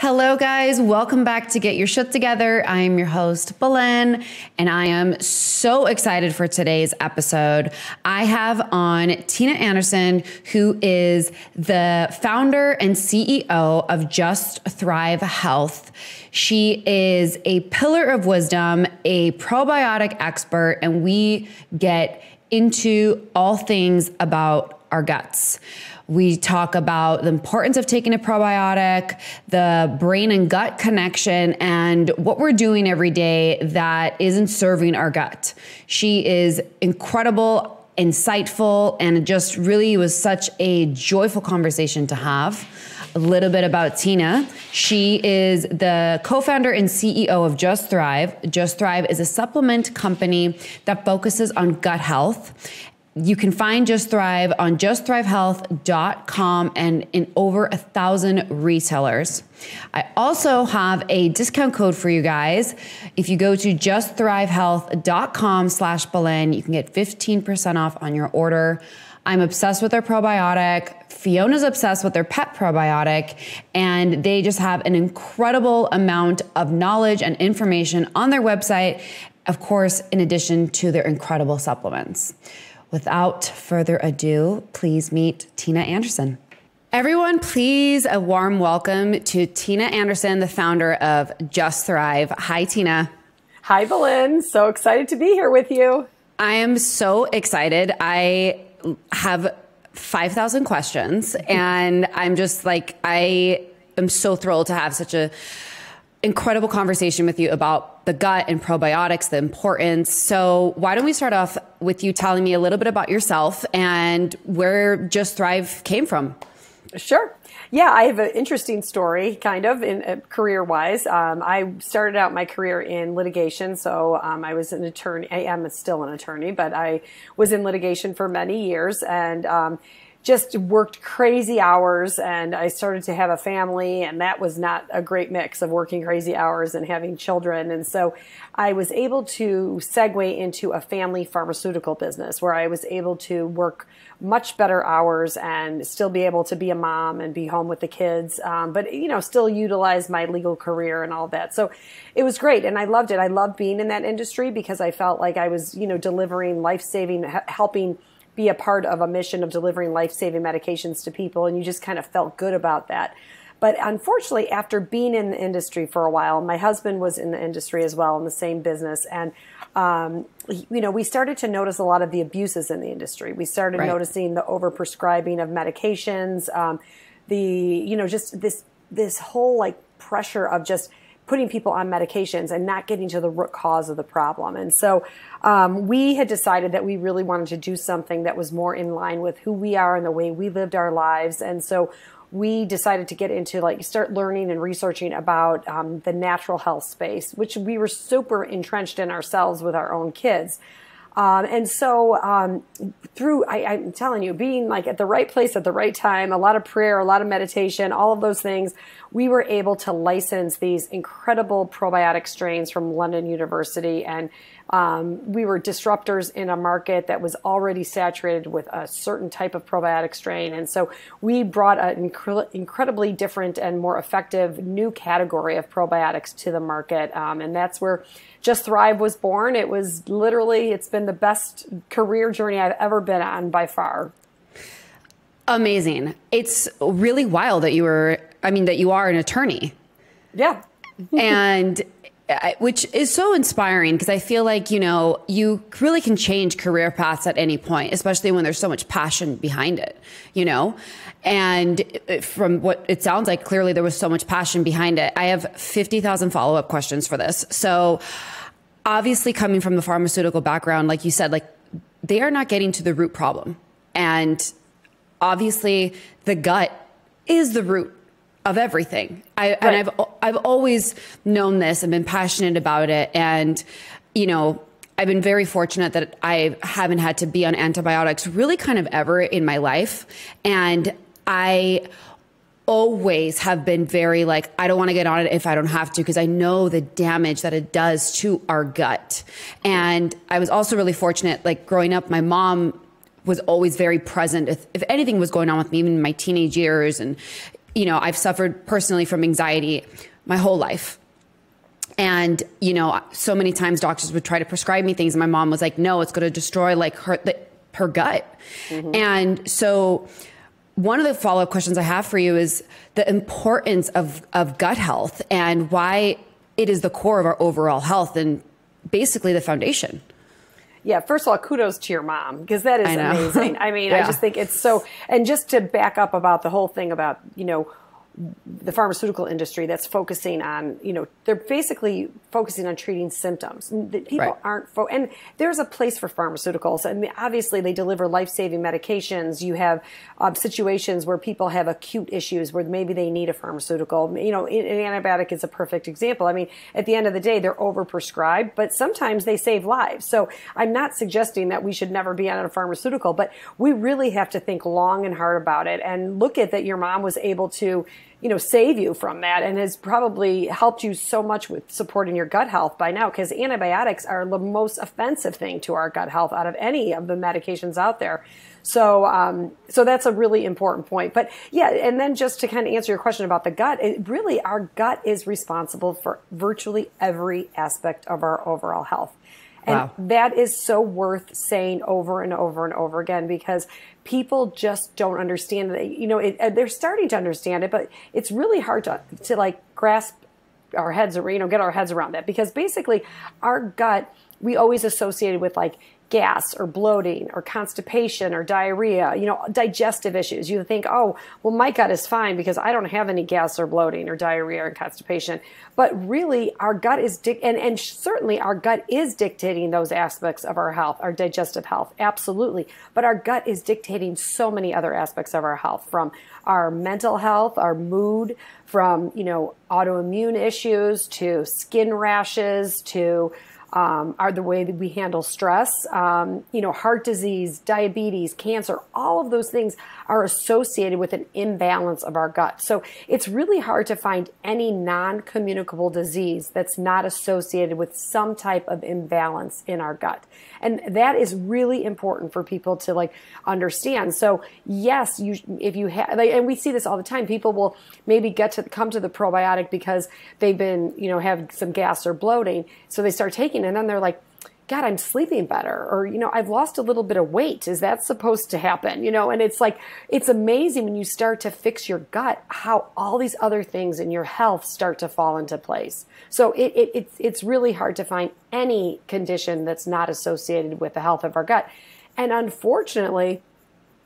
Hello guys, welcome back to Get Your Shit Together. I am your host, Belen, and I am so excited for today's episode. I have on Tina Anderson, who is the founder and CEO of GYST Thrive Health. She is a pillar of wisdom, a probiotic expert, and we get into all things about our guts. We talk about the importance of taking a probiotic, the brain and gut connection, and what we're doing every day that isn't serving our gut. She is incredible, insightful, and it just really was such a joyful conversation to have. A little bit about Tina. She is the co-founder and CEO of GYST Thrive. GYST Thrive is a supplement company that focuses on gut health. You can find GYST Thrive on justthrivehealth.com and in over 1,000 retailers. I also have a discount code for you guys. If you go to justthrivehealth.com/Belen, you can get 15% off on your order. I'm obsessed with their probiotic. Fiona's obsessed with their pet probiotic, and they just have an incredible amount of knowledge and information on their website, of course, in addition to their incredible supplements. Without further ado, please meet Tina Anderson. Everyone, please a warm welcome to Tina Anderson, the founder of GYST Thrive. Hi, Tina. Hi, Belen. So excited to be here with you. I am so excited. I have 5,000 questions, and I'm just like, I am so thrilled to have such a incredible conversation with you about the gut and probiotics, the importance. So why don't we start off with you telling me a little bit about yourself and where GYST Thrive came from? Sure. Yeah, I have an interesting story, kind of, in career-wise. I started out my career in litigation, so I was an attorney. I am still an attorney, but I was in litigation for many years, and just worked crazy hours, and I started to have a family, and that was not a great mix of working crazy hours and having children. And so I was able to segue into a family pharmaceutical business where I was able to work much better hours and still be able to be a mom and be home with the kids, but still utilize my legal career and all that. So it was great, and I loved it. I loved being in that industry because I felt like I was, delivering life-saving, helping be a part of a mission of delivering life-saving medications to people, and you just kind of felt good about that. But unfortunately, after being in the industry for a while, my husband was in the industry as well, in the same business, and we started to notice a lot of the abuses in the industry. We started noticing the overprescribing of medications, just this whole pressure of just putting people on medications and not getting to the root cause of the problem. And so we had decided that we really wanted to do something that was more in line with who we are and the way we lived our lives. And so we decided to get into start learning and researching about the natural health space, which we were super entrenched in ourselves with our own kids. And so I'm telling you, being at the right place at the right time, a lot of prayer, a lot of meditation, all of those things, we were able to license these incredible probiotic strains from London University. And we were disruptors in a market that was already saturated with a certain type of probiotic strain. And so we brought an incredibly different and more effective new category of probiotics to the market. And that's where GYST Thrive was born. It was it's been the best career journey I've ever been on by far. Amazing. It's really wild that you are an attorney. Yeah. And which is so inspiring because I feel like, you really can change career paths at any point, especially when there's so much passion behind it, And from what it sounds like, clearly there was so much passion behind it. I have 50,000 follow-up questions for this. So obviously coming from the pharmaceutical background, like you said, they are not getting to the root problem. And obviously the gut is the root of everything. And I've always known this and been passionate about it. And, I've been very fortunate that I haven't had to be on antibiotics really kind of ever in my life. And I always have been very I don't want to get on it if I don't have to, because I know the damage that it does to our gut. And I was also really fortunate, growing up, my mom was always very present if anything was going on with me, even in my teenage years. And you know, I've suffered personally from anxiety my whole life. And, you know, so many times doctors would try to prescribe me things. And my mom was like, no, it's going to destroy like her gut. And so one of the follow-up questions I have for you is the importance of gut health and why it is the core of our overall health and basically the foundation. Yeah, first of all, kudos to your mom, because that is amazing. I mean, I just think it's so, and just to back up about the whole thing about, you know, the pharmaceutical industry that's focusing on, you know, they're basically focusing on treating symptoms. People aren't, and there's a place for pharmaceuticals. I mean, obviously they deliver life-saving medications. You have situations where people have acute issues where maybe they need a pharmaceutical. You know, an antibiotic is a perfect example. I mean, at the end of the day, they're overprescribed, but sometimes they save lives. So I'm not suggesting that we should never be on a pharmaceutical, but we really have to think long and hard about it and look at that your mom was able to, you know, save you from that and has probably helped you so much with supporting your gut health by now, because antibiotics are the most offensive thing to our gut health out of any of the medications out there. So, so that's a really important point. But yeah, and then just to kind of answer your question about the gut, really our gut is responsible for virtually every aspect of our overall health. And that is so worth saying over and over and over again, because people just don't understand that. You know, they're starting to understand it, but it's really hard to like grasp our heads, or, you know, get our heads around that, because basically our gut, we always associated with like gas or bloating or constipation or diarrhea, you know, digestive issues. You think, oh, well, my gut is fine because I don't have any gas or bloating or diarrhea or constipation. But really, our gut is, and certainly our gut is dictating those aspects of our health, our digestive health, absolutely. But our gut is dictating so many other aspects of our health, from our mental health, our mood, from, you know, autoimmune issues to skin rashes to are the way that we handle stress, you know, heart disease, diabetes, cancer, all of those things are associated with an imbalance of our gut. So it's really hard to find any non-communicable disease that's not associated with some type of imbalance in our gut. And that is really important for people to like understand. So yes, if you have, like, and we see this all the time, people will maybe come to the probiotic because they've been, you know, have some gas or bloating. So they start taking it and then they're like, God, I'm sleeping better. Or, you know, I've lost a little bit of weight. Is that supposed to happen? You know, and it's like, it's amazing when you start to fix your gut, how all these other things in your health start to fall into place. So it's really hard to find any condition that's not associated with the health of our gut. And unfortunately,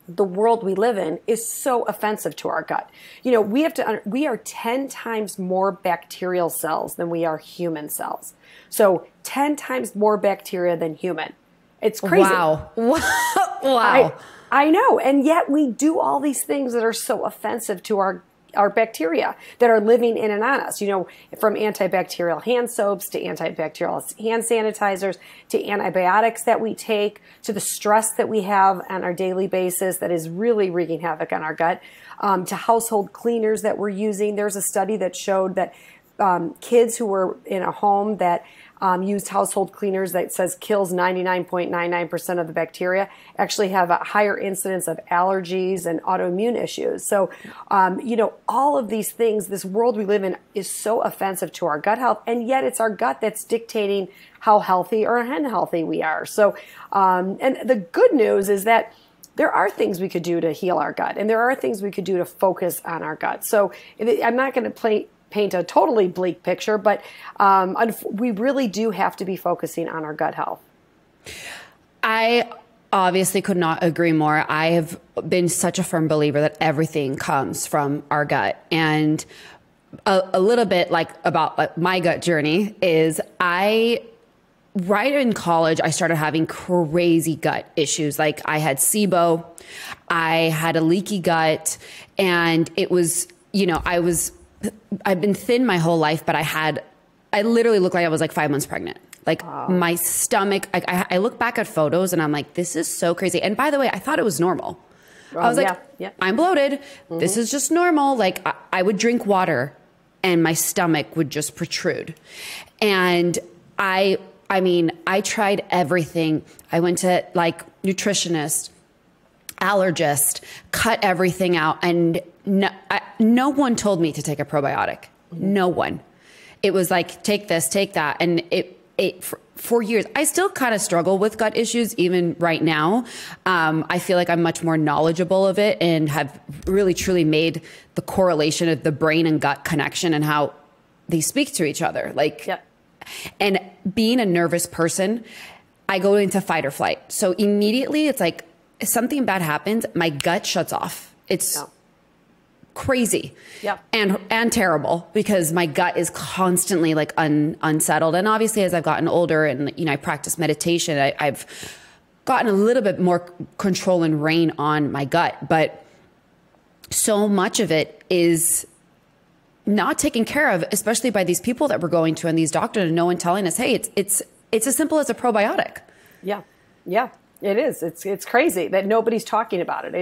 the world we live in is so offensive to our gut. You know, we are 10 times more bacterial cells than we are human cells. So 10 times more bacteria than human. It's crazy. Wow. Wow. I know. And yet we do all these things that are so offensive to our bacteria that are living in and on us, you know, from antibacterial hand soaps to antibacterial hand sanitizers to antibiotics that we take to the stress that we have on our daily basis that is really wreaking havoc on our gut, to household cleaners that we're using. There's a study that showed that kids who were in a home that used household cleaners that says kills 99.99% of the bacteria actually have a higher incidence of allergies and autoimmune issues. So, you know, all of these things, this world we live in is so offensive to our gut health, and yet it's our gut that's dictating how healthy or unhealthy we are. So, and the good news is that there are things we could do to heal our gut, and there are things we could do to focus on our gut. So I'm not going to paint a totally bleak picture, but we really do have to be focusing on our gut health. I obviously could not agree more. I have been such a firm believer that everything comes from our gut. And a little bit like about my gut journey is right in college, I started having crazy gut issues. Like I had SIBO, I had a leaky gut, and it was, you know, I've been thin my whole life, but I literally looked like I was like 5 months pregnant. Like my stomach, I look back at photos and I'm like, this is so crazy. And by the way, I thought it was normal. I was like, I'm bloated. Mm-hmm. This is just normal. Like I would drink water and my stomach would just protrude. And I mean, I tried everything. I went to like nutritionist, allergist, cut everything out. And no one told me to take a probiotic. No one. It was like, take this, take that. And for years, I still kind of struggle with gut issues even right now. I feel like I'm much more knowledgeable of it and have really truly made the correlation of the brain and gut connection and how they speak to each other. Like, yep. And being a nervous person, I go into fight or flight. So immediately it's like, if something bad happens, my gut shuts off. It's crazy. Yep. And terrible, because my gut is constantly like unsettled. And obviously as I've gotten older and, I practice meditation, I've gotten a little bit more control and rein on my gut, but so much of it is not taken care of, especially by these people that we're going to and these doctors, and no one telling us, hey, it's as simple as a probiotic. Yeah. Yeah. It is. It's crazy that nobody's talking about it.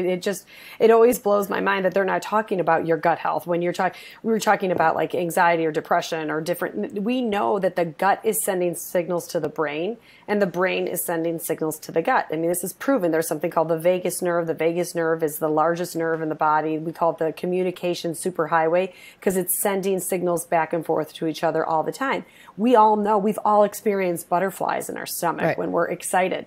It always blows my mind that they're not talking about your gut health. When we were talking about like anxiety or depression or different, we know that the gut is sending signals to the brain and the brain is sending signals to the gut. I mean, this is proven. There's something called the vagus nerve. The vagus nerve is the largest nerve in the body. We call it the communication superhighway because it's sending signals back and forth to each other all the time. We all know, we've all experienced butterflies in our stomach when we're excited.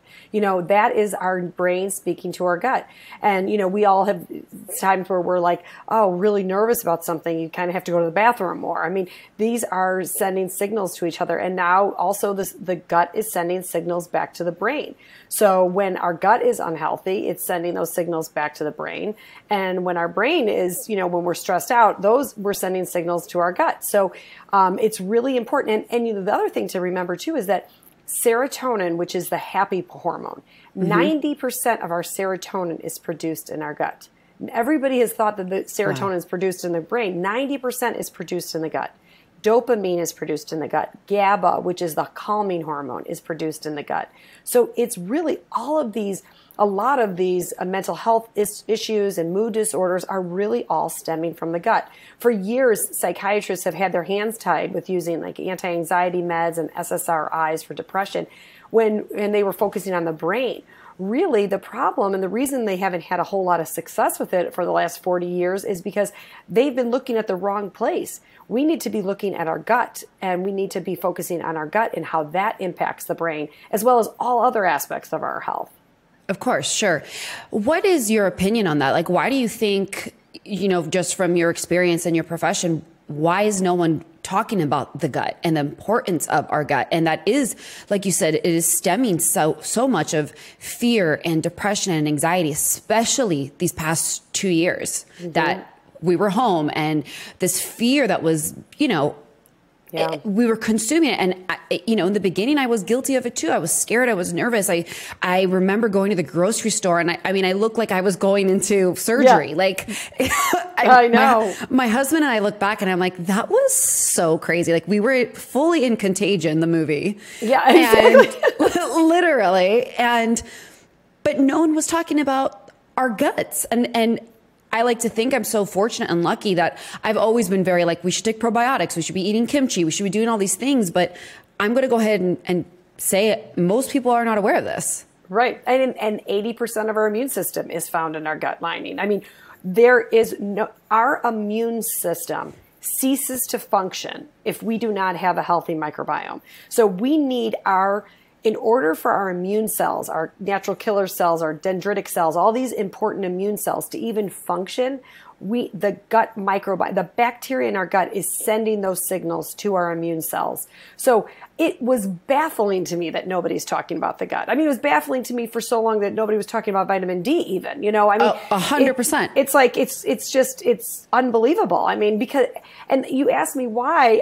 That is our brain speaking to our gut. And, we all have times where we're like, oh, really nervous about something. You kind of have to go to the bathroom more. I mean, these are sending signals to each other. And now also the gut is sending signals back to the brain. So when our gut is unhealthy, it's sending those signals back to the brain. And when our brain is, when we're stressed out, we're sending signals to our gut. So it's really important. And the other thing to remember too is that serotonin, which is the happy hormone, 90% of our serotonin is produced in our gut. And everybody has thought that the serotonin is produced in the brain. 90% is produced in the gut. Dopamine is produced in the gut. GABA, which is the calming hormone, is produced in the gut. So it's really a lot of these mental health issues and mood disorders are really all stemming from the gut. For years, psychiatrists have had their hands tied with using like anti-anxiety meds and SSRIs for depression and they were focusing on the brain. Really, the problem and the reason they haven't had a whole lot of success with it for the last 40 years is because they've been looking at the wrong place. We need to be looking at our gut, and we need to be focusing on our gut and how that impacts the brain, as well as all other aspects of our health. Of course, sure. What is your opinion on that? Like, why do you think, just from your experience and your profession, why is no one talking about the gut and the importance of our gut? And that is, like you said, it is stemming so much of fear and depression and anxiety, especially these past 2 years that we were home, and this fear that was, we were consuming it. And, in the beginning, I was guilty of it too. I was scared. I was nervous. I remember going to the grocery store and I looked like I was going into surgery. Yeah. Like, I know. My husband and I look back and I'm like, that was so crazy. Like, we were fully in Contagion, the movie. Yeah, exactly. And literally. But no one was talking about our guts. And I like to think I'm so fortunate and lucky that I've always been very like, we should take probiotics. We should be eating kimchi. We should be doing all these things. But I'm going to go ahead and say it. Most people are not aware of this. Right. And 80% of our immune system is found in our gut lining. I mean, our immune system ceases to function if we do not have a healthy microbiome. So we need in order for our immune cells, our natural killer cells, our dendritic cells, all these important immune cells to even function, the gut microbiome, the bacteria in our gut is sending those signals to our immune cells. So it was baffling to me that nobody's talking about the gut. I mean, it was baffling to me for so long that nobody was talking about vitamin D even, 100%. It's like, it's unbelievable. I mean, and you asked me why,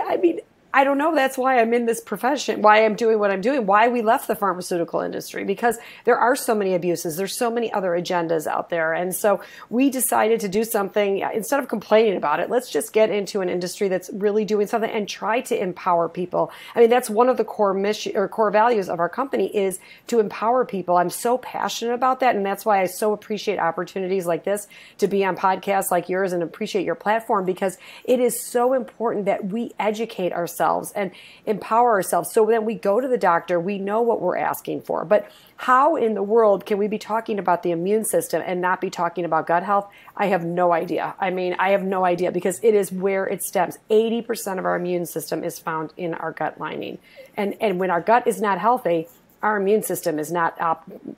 I don't know. That's why I'm in this profession, why I'm doing what I'm doing, why we left the pharmaceutical industry, because there are so many abuses. There's so many other agendas out there. And so we decided to do something. Instead of complaining about it, let's just get into an industry that's really doing something and try to empower people. I mean, that's one of the core values of our company is to empower people. I'm so passionate about that. And that's why I so appreciate opportunities like this to be on podcasts like yours and appreciate your platform, because it is so important that we educate ourselves ourselves and empower ourselves. So then we go to the doctor, we know what we're asking for. But how in the world can we be talking about the immune system and not be talking about gut health? I have no idea. I mean, I have no idea, because it is where it stems. 80% of our immune system is found in our gut lining. And when our gut is not healthy, our immune system is not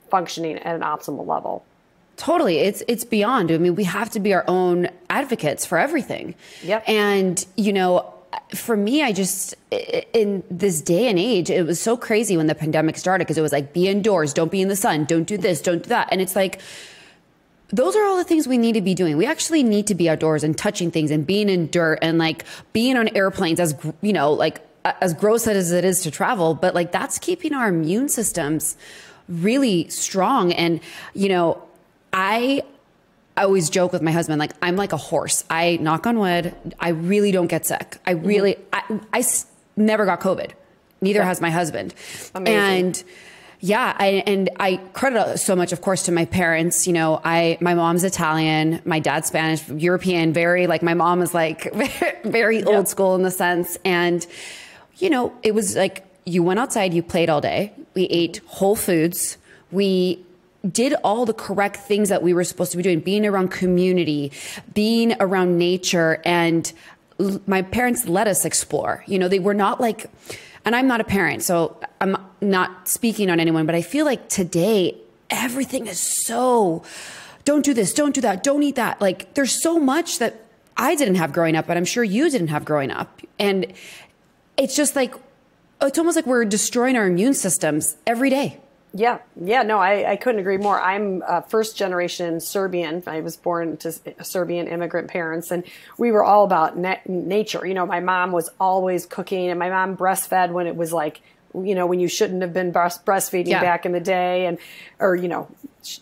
functioning at an optimal level. Totally. It's beyond. I mean, we have to be our own advocates for everything. Yep. And, you know, for me, in this day and age, it was so crazy when the pandemic started, because it was like, be indoors, don't be in the sun, don't do this, don't do that. And it's like, those are all the things we need to be doing. We actually need to be outdoors and touching things and being in dirt and like being on airplanes, as, you know, like as gross as it is to travel, but like that's keeping our immune systems really strong. And, you know, I always joke with my husband, like, I'm like a horse. I knock on wood. I really don't get sick. I never got COVID. Neither has my husband. Amazing. And yeah, I credit so much, of course, to my parents. You know, my mom's Italian, my dad's Spanish, European, my mom is like very old school in the sense. And, you know, it was like, you went outside, you played all day. We ate whole foods. We did all the correct things that we were supposed to be doing, being around community, being around nature. And my parents let us explore. You know, they were not like, and I'm not a parent, so I'm not speaking on anyone, but I feel like today, everything is so, don't do this, don't do that, don't eat that. Like, there's so much that I didn't have growing up, but I'm sure you didn't have growing up. And it's just like, it's almost like we're destroying our immune systems every day. Yeah. No, I couldn't agree more. I'm first generation Serbian. I was born to Serbian immigrant parents, and we were all about nature. You know, my mom was always cooking, and my mom breastfed when it was like, you know, when you shouldn't have been breastfeeding back in the day, or, you know,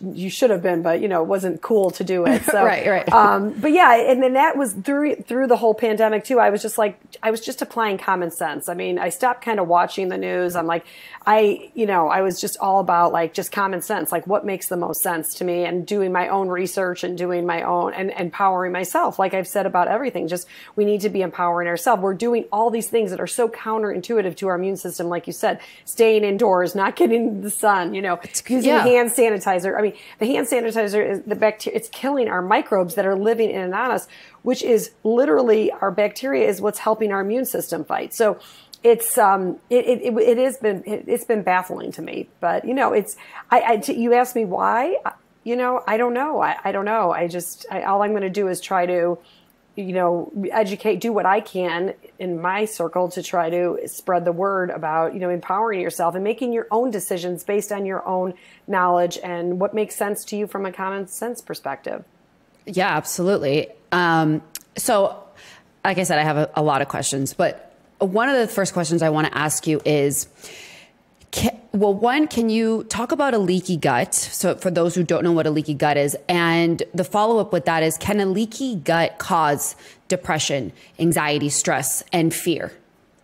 you should have been, but, you know, it wasn't cool to do it. So, right. But yeah, and then that was through the whole pandemic too. I was just applying common sense. I mean, I stopped kind of watching the news. I'm like, I was just all about like just common sense, like what makes the most sense to me, and doing my own research and doing my own and empowering myself. Like I've said about everything, just we need to be empowering ourselves. We're doing all these things that are so counterintuitive to our immune system. Like you said, staying indoors, not getting into the sun, you know, using hand sanitizer. I mean, the hand sanitizer is the bacteria. It's killing our microbes that are living in and on us, which is literally our bacteria is what's helping our immune system fight. So it's been baffling to me, but you know, you asked me why, you know, I don't know. I don't know. All I'm going to do is try to, you know, educate, do what I can in my circle to try to spread the word about, you know, empowering yourself and making your own decisions based on your own knowledge and what makes sense to you from a common sense perspective. Yeah, absolutely. So like I said, I have a lot of questions, but one of the first questions I want to ask you is, can you talk about a leaky gut? So for those who don't know what a leaky gut is, and the follow-up with that is, can a leaky gut cause depression, anxiety, stress, and fear?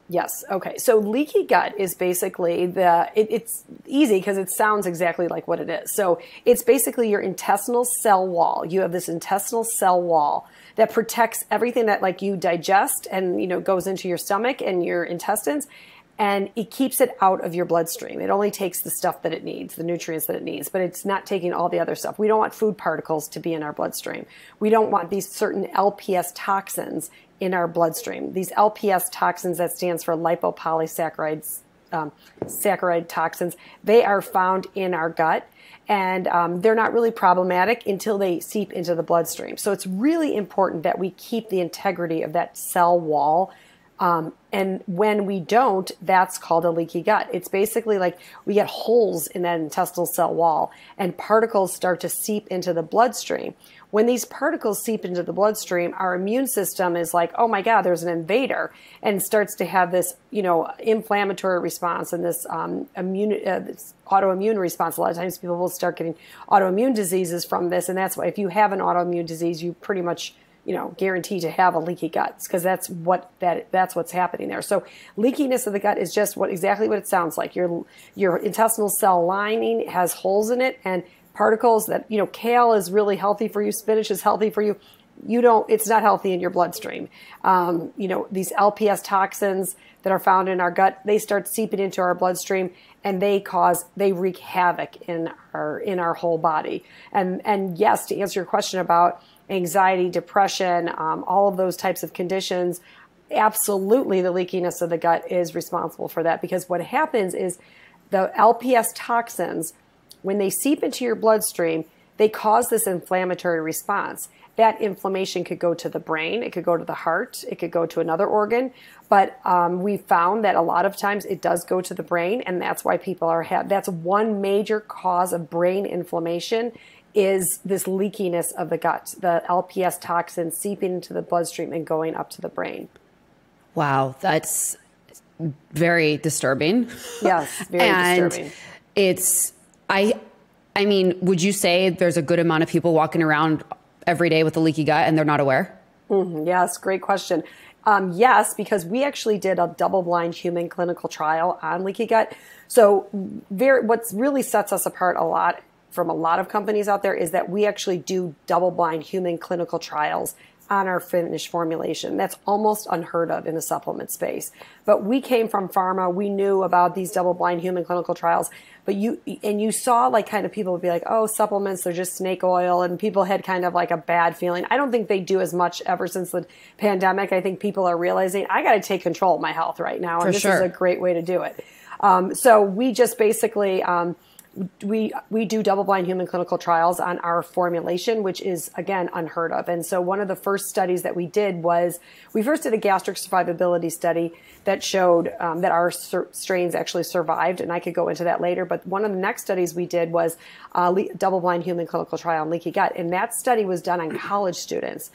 Yes. Okay. So leaky gut is basically it's easy because it sounds exactly like what it is. So it's basically your intestinal cell wall. You have this intestinal cell wall that protects everything that like you digest and, you know, goes into your stomach and your intestines, and it keeps it out of your bloodstream. It only takes the stuff that it needs, the nutrients that it needs, but it's not taking all the other stuff. We don't want food particles to be in our bloodstream. We don't want these certain LPS toxins in our bloodstream. These LPS toxins, that stands for lipopolysaccharides, saccharide toxins, they are found in our gut. And they're not really problematic until they seep into the bloodstream. So it's really important that we keep the integrity of that cell wall. And when we don't, that's called a leaky gut. It's basically like we get holes in that intestinal cell wall and particles start to seep into the bloodstream. When these particles seep into the bloodstream, our immune system is like, oh my God, there's an invader, and starts to have this, you know, inflammatory response and this this autoimmune response. A lot of times people will start getting autoimmune diseases from this. And that's why if you have an autoimmune disease, you pretty much, you know, guaranteed to have a leaky gut, because that's what's happening there. So leakiness of the gut is just exactly what it sounds like. Your intestinal cell lining has holes in it, and particles that, you know, kale is really healthy for you, spinach is healthy for you. it's not healthy in your bloodstream. These LPS toxins that are found in our gut, they start seeping into our bloodstream, and they wreak havoc in our whole body. And yes, to answer your question about anxiety, depression, all of those types of conditions, absolutely the leakiness of the gut is responsible for that, because what happens is the LPS toxins, when they seep into your bloodstream, they cause this inflammatory response. That inflammation could go to the brain, it could go to the heart, it could go to another organ, but we found that a lot of times it does go to the brain, and that's why people that's one major cause of brain inflammation, is this leakiness of the gut, the LPS toxins seeping into the bloodstream and going up to the brain. Wow, that's very disturbing. Yes, very disturbing. I mean, would you say there's a good amount of people walking around every day with a leaky gut and they're not aware? Mm-hmm. Yes, great question. Yes, because we actually did a double-blind human clinical trial on leaky gut. So what really sets us apart a lot from a lot of companies out there is that we actually do double-blind human clinical trials on our finished formulation. That's almost unheard of in the supplement space. But we came from pharma. We knew about these double-blind human clinical trials. But you saw like kind of people would be like, oh, supplements, they're just snake oil. And people had kind of like a bad feeling. I don't think they do as much ever since the pandemic. I think people are realizing I got to take control of my health right now. And this is a great way to do it. So we just basically... We do double-blind human clinical trials on our formulation, which is, again, unheard of. And so one of the first studies that we did was, we first did a gastric survivability study that showed that our strains actually survived, and I could go into that later. But one of the next studies we did was a double-blind human clinical trial on leaky gut, and that study was done on college students.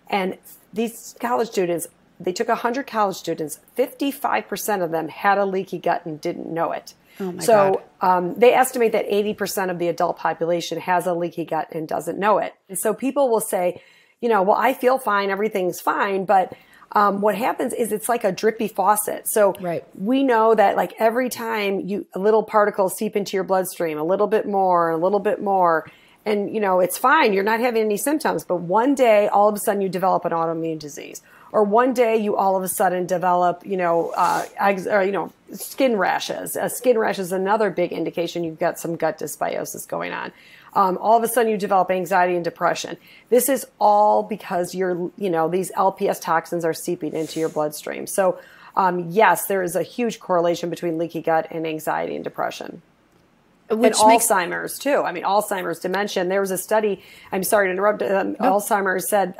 And these college students, they took 100 college students, 55% of them had a leaky gut and didn't know it. Oh my God. They estimate that 80% of the adult population has a leaky gut and doesn't know it. And so people will say, well, I feel fine, everything's fine. But what happens is it's like a drippy faucet. So we know that like every time a little particles seep into your bloodstream, a little bit more, and it's fine. You're not having any symptoms. But one day, all of a sudden, you develop an autoimmune disease. Or one day you all of a sudden develop, skin rashes. Skin rash is another big indication you've got some gut dysbiosis going on. All of a sudden you develop anxiety and depression. This is all because these LPS toxins are seeping into your bloodstream. So yes, there is a huge correlation between leaky gut and anxiety and depression. Alzheimer's too. I mean, Alzheimer's, dementia. There was a study, I'm sorry to interrupt, Alzheimer's said,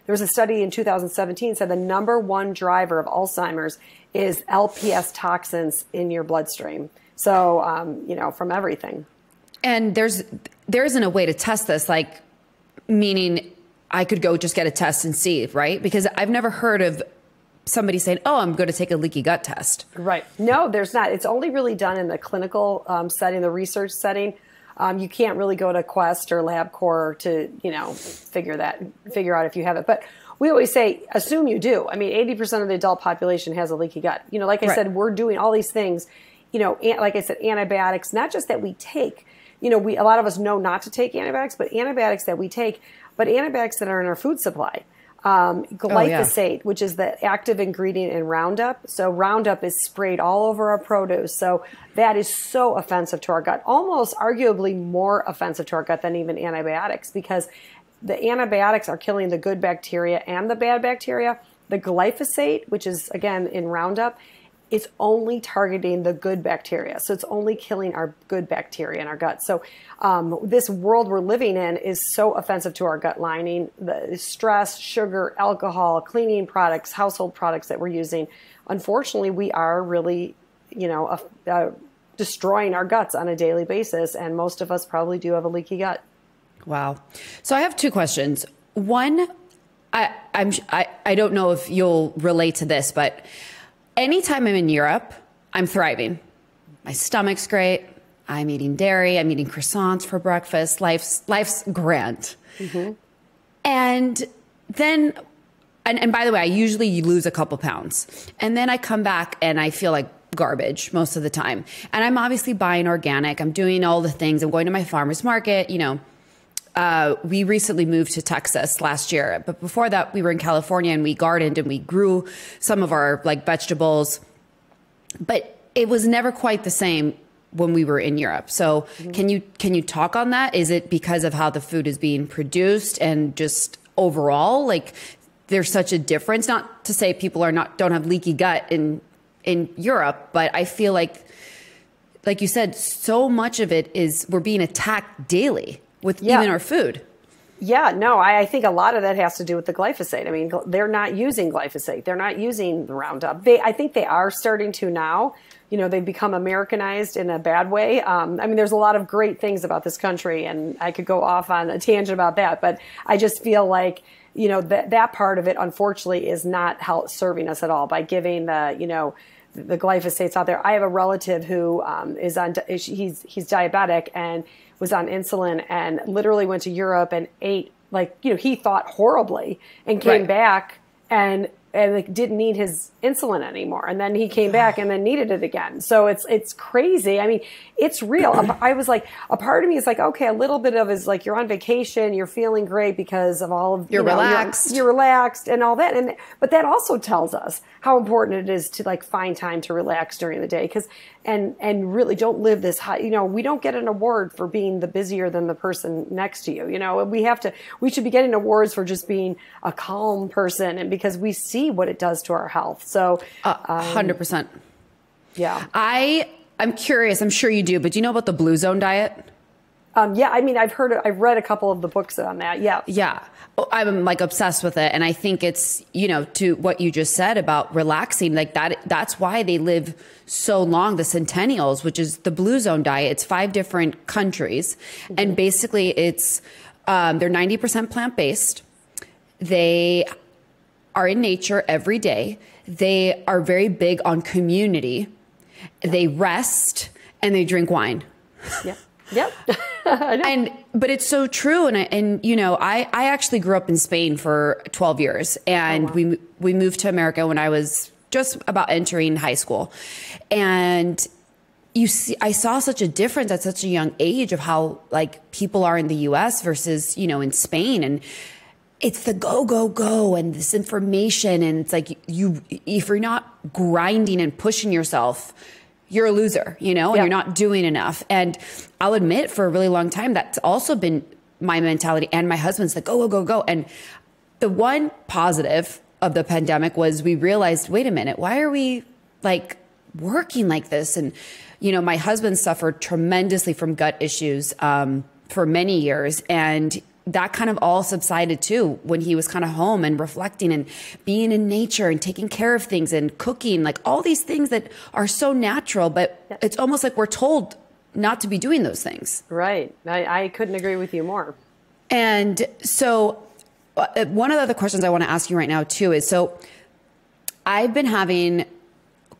there was a study in 2017 said the number one driver of Alzheimer's is LPS toxins in your bloodstream. So, from everything. And there isn't a way to test this, like, meaning I could go just get a test and see, right? Because I've never heard of somebody saying, oh, I'm going to take a leaky gut test. Right. No, there's not. It's only really done in the clinical setting, the research setting. You can't really go to Quest or LabCorp to, figure out if you have it. But we always say, assume you do. I mean, 80% of the adult population has a leaky gut. Like I said, we're doing all these things, like I said, antibiotics, not just that we take, a lot of us know not to take antibiotics, but antibiotics that we take, but antibiotics that are in our food supply. Glyphosate, which is the active ingredient in Roundup. So Roundup is sprayed all over our produce. So that is so offensive to our gut, almost arguably more offensive to our gut than even antibiotics, because the antibiotics are killing the good bacteria and the bad bacteria. The glyphosate, which is again in Roundup, it's only targeting the good bacteria. So it's only killing our good bacteria in our gut. So this world we're living in is so offensive to our gut lining. The stress, sugar, alcohol, cleaning products, household products that we're using. Unfortunately, we are really, destroying our guts on a daily basis. And most of us probably do have a leaky gut. Wow. So I have two questions. One, I don't know if you'll relate to this, but anytime I'm in Europe, I'm thriving. My stomach's great. I'm eating dairy. I'm eating croissants for breakfast. Life's grand. Mm-hmm. And then, and by the way, I usually lose a couple pounds. And then I come back and I feel like garbage most of the time. And I'm obviously buying organic. I'm doing all the things. I'm going to my farmer's market, we recently moved to Texas last year, but before that we were in California and we gardened and we grew some of our like vegetables, but it was never quite the same when we were in Europe. So can you talk on that? Is it because of how the food is being produced and just overall, like there's such a difference? Not to say people don't have leaky gut in Europe, but I feel like you said, so much of it is we're being attacked daily with even our food. Yeah, no, I think a lot of that has to do with the glyphosate. I mean, they're not using glyphosate. They're not using the Roundup. I think they are starting to now. You know, they've become Americanized in a bad way. I mean, there's a lot of great things about this country, and I could go off on a tangent about that, but I just feel like, you know, that part of it, unfortunately, is not serving us at all by giving the glyphosates out there. I have a relative who he's diabetic and was on insulin and literally went to Europe and ate, like, you know, he thought horribly and came back and like didn't need his insulin anymore. And then he came back and then needed it again. So it's crazy. I mean, it's real. I was like, a part of me is like, okay, a little bit of is like, you're on vacation, you're feeling great because of all of, you're relaxed, you're relaxed and all that. But that also tells us how important it is to like find time to relax during the day. And really don't live this high, you know, we don't get an award for being the busier than the person next to you. You know, we should be getting awards for just being a calm person, and because we see what it does to our health. So 100%. Yeah. I'm curious, I'm sure you do, but do you know about the Blue Zone diet? Yeah, I mean, I've read a couple of the books on that. Yeah. Yeah. I'm like obsessed with it. And I think it's, you know, to what you just said about relaxing, like that's why they live so long, the centennials, which is the Blue Zone diet. It's 5 different countries. Mm-hmm. And basically it's, they're 90% plant-based. They are in nature every day. They are very big on community. Yeah. They rest and they drink wine. Yeah. Yep. But it's so true. And you know, I actually grew up in Spain for 12 years and we moved to America when I was just about entering high school. And I saw such a difference at such a young age of how like people are in the US versus, you know, in Spain. And it's the go, go, go and this information. And it's like if you're not grinding and pushing yourself, you're a loser, you know, and you're not doing enough. And I'll admit for a really long time, that's also been my mentality and my husband's like, go, go, go, go. And the one positive of the pandemic was we realized, wait a minute, why are we like working like this? And, you know, my husband suffered tremendously from gut issues for many years. And that kind of all subsided too when he was kind of home and reflecting and being in nature and taking care of things and cooking, like all these things that are so natural, but it's almost like we're told not to be doing those things. Right. I couldn't agree with you more. And so one of the other questions I want to ask you right now too is, so I've been having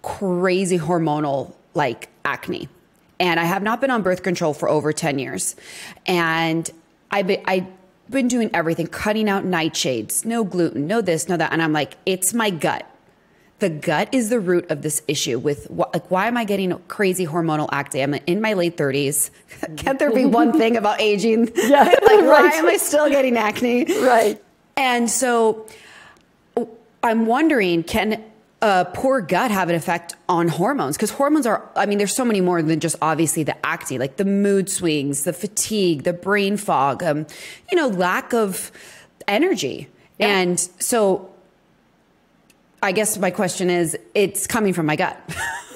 crazy hormonal like acne, and I have not been on birth control for over 10 years. And I've been doing everything, cutting out nightshades, no gluten, no this, no that. And I'm like, it's my gut. The gut is the root of this issue with like, why am I getting crazy hormonal acne? I'm in my late 30s. Can't there be one thing about aging? Yeah, like, why am I still getting acne? Right. And so I'm wondering, can poor gut have an effect on hormones? Because hormones are, I mean, there's so many more than just obviously the acne, like the mood swings, the fatigue, the brain fog, you know, lack of energy. Yeah. And so I guess my question is, it's coming from my gut.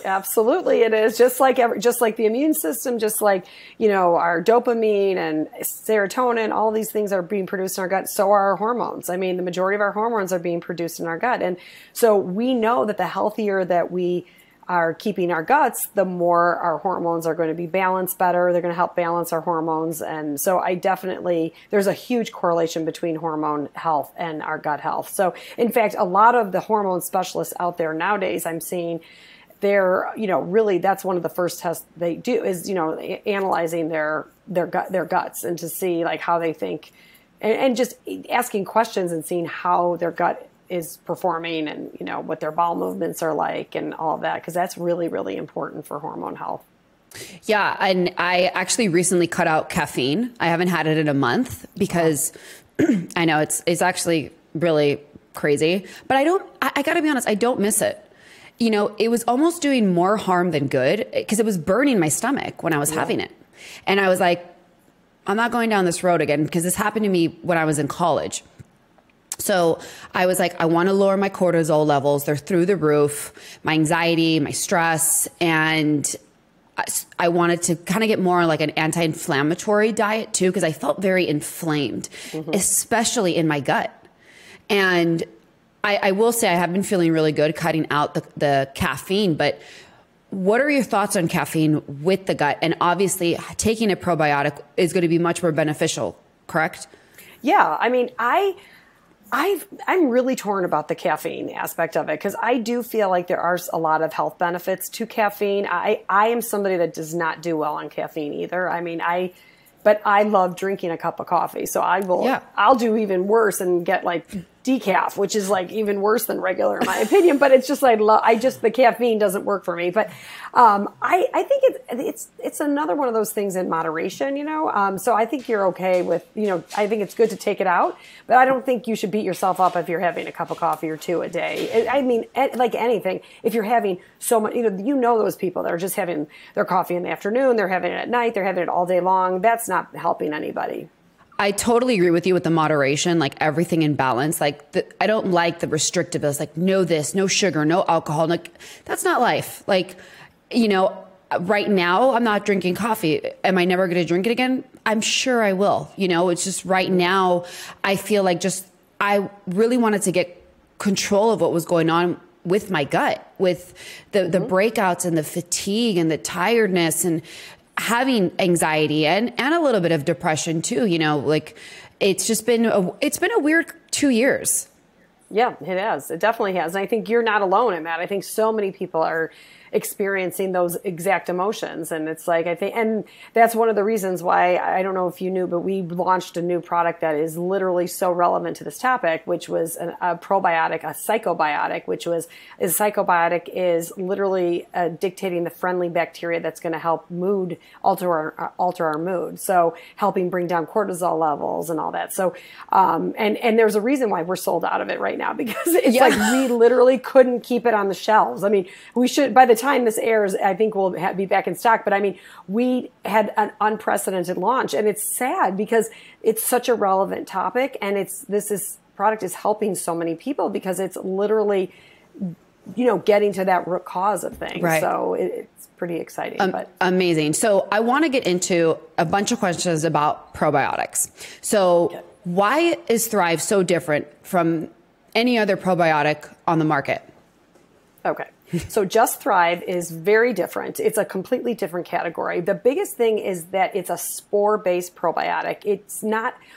Absolutely, it is. Just like the immune system, just like, you know, our dopamine and serotonin, all these things are being produced in our gut. So are our hormones. I mean, the majority of our hormones are being produced in our gut. And so we know that the healthier that we are keeping our guts, the more our hormones are going to be balanced better. They're going to help balance our hormones. And so there's a huge correlation between hormone health and our gut health. So in fact, a lot of the hormone specialists out there nowadays, I'm seeing, they're, you know, really that's one of the first tests they do is, you know, analyzing their guts and to see like how they think and just asking questions and seeing how their gut is performing and, you know, what their bowel movements are like and all of that, because that's really, really important for hormone health. Yeah. And I actually recently cut out caffeine. I haven't had it in a month because I know it's actually really crazy, but I gotta be honest, I don't miss it. You know, it was almost doing more harm than good because it was burning my stomach when I was having it. And I was like, I'm not going down this road again because this happened to me when I was in college. So I was like, I want to lower my cortisol levels. They're through the roof, my anxiety, my stress. And I wanted to kind of get more like an anti-inflammatory diet too, because I felt very inflamed, especially in my gut. And I will say I have been feeling really good cutting out the caffeine, but what are your thoughts on caffeine with the gut? And obviously taking a probiotic is going to be much more beneficial, correct? Yeah. I mean, I'm really torn about the caffeine aspect of it because I do feel like there are a lot of health benefits to caffeine. I am somebody that does not do well on caffeine either. I mean, but I love drinking a cup of coffee. So I'll do even worse and get like decaf, which is like even worse than regular in my opinion. But it's just like, the caffeine doesn't work for me. But I think it's another one of those things in moderation, you know? So I think you're okay with, you know, I think it's good to take it out, but I don't think you should beat yourself up if you're having a cup of coffee or two a day. I mean, like anything, if you're having so much, you know those people that are just having their coffee in the afternoon, they're having it at night, they're having it all day long. That's not helping anybody. I totally agree with you with the moderation, like everything in balance. Like I don't like the restrictiveness, like no this, no sugar, no alcohol. Like that's not life. Like, you know, right now I'm not drinking coffee. Am I never going to drink it again? I'm sure I will. You know, it's just right now I feel like I really wanted to get control of what was going on with my gut, with the breakouts and the fatigue and the tiredness and having anxiety and a little bit of depression too, you know, like it's been a weird 2 years. Yeah, it has. It definitely has. And I think you're not alone in that. I think so many people are experiencing those exact emotions. And it's like, and that's one of the reasons why, I don't know if you knew, but we launched a new product that is literally so relevant to this topic, which was a probiotic, a psychobiotic, a psychobiotic is literally dictating the friendly bacteria that's going to help alter our mood. So helping bring down cortisol levels and all that. So, and there's a reason why we're sold out of it right now, because it's like, we literally couldn't keep it on the shelves. I mean, we should, by the time this airs, I think we'll be back in stock. But I mean, we had an unprecedented launch, and it's sad because it's such a relevant topic, and this product is helping so many people because it's literally, you know, getting to that root cause of things. Right. So it's pretty exciting. Amazing. So I want to get into a bunch of questions about probiotics. So why is Thrive so different from any other probiotic on the market? Okay. So Just Thrive is very different. It's a completely different category. The biggest thing is that it's a spore-based probiotic.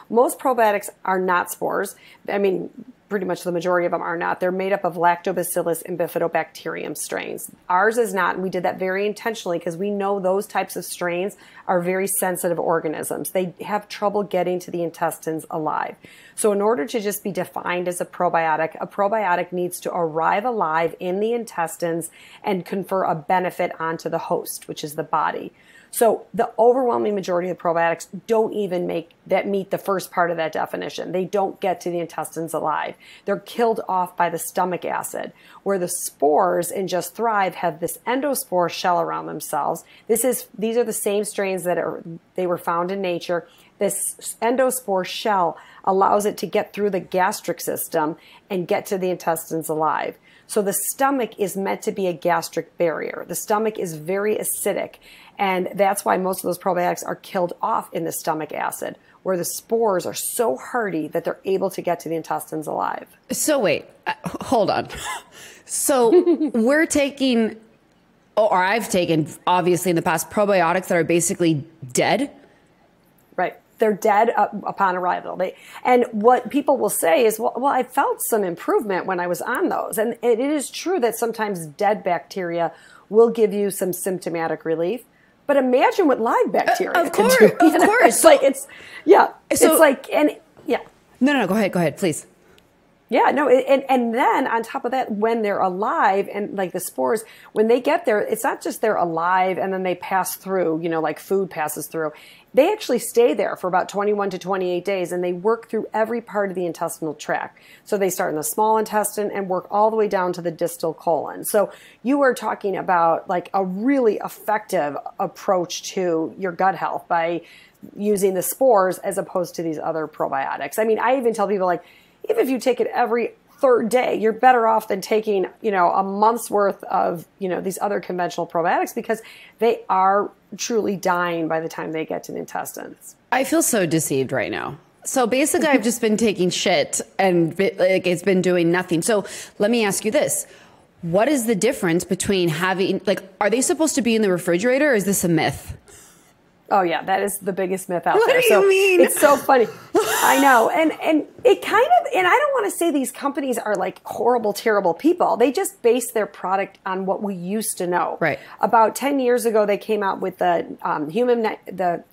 Most probiotics are not spores. I mean, pretty much the majority of them are not. They're made up of lactobacillus and bifidobacterium strains. Ours is not, and we did that very intentionally because we know those types of strains are very sensitive organisms. They have trouble getting to the intestines alive. So in order to just be defined as a probiotic needs to arrive alive in the intestines and confer a benefit onto the host, which is the body. So the overwhelming majority of probiotics don't even meet the first part of that definition. They don't get to the intestines alive. They're killed off by the stomach acid, where the spores in Just Thrive have this endospore shell around themselves. These are the same strains they were found in nature. This endospore shell allows it to get through the gastric system and get to the intestines alive. So the stomach is meant to be a gastric barrier. The stomach is very acidic, and that's why most of those probiotics are killed off in the stomach acid, where the spores are so hardy that they're able to get to the intestines alive. So wait, hold on. So we're taking, or I've taken, obviously in the past, probiotics that are basically dead? Right. They're dead upon arrival. And what people will say is, well, I felt some improvement when I was on those. And it is true that sometimes dead bacteria will give you some symptomatic relief. But imagine what live bacteria can do. Of course. It's like, No, go ahead, please. Yeah, no, and then on top of that, when they're alive and like the spores, when they get there, it's not just they're alive and then they pass through, like food passes through. They actually stay there for about 21 to 28 days and they work through every part of the intestinal tract. So they start in the small intestine and work all the way down to the distal colon. So you are talking about like a really effective approach to your gut health by using the spores as opposed to these other probiotics. I mean, I even tell people like, even if you take it every third day, you're better off than taking, a month's worth of, these other conventional probiotics because they are truly dying by the time they get to the intestines. I feel so deceived right now. So basically, I've just been taking shit and it's been doing nothing. So let me ask you this. What is the difference between having, are they supposed to be in the refrigerator or is this a myth? Oh yeah, that is the biggest myth out there. What do you mean? It's so funny. I know. And it kind of, and I don't want to say these companies are like horrible, terrible people. They just base their product on what we used to know. Right. About 10 years ago, they came out with the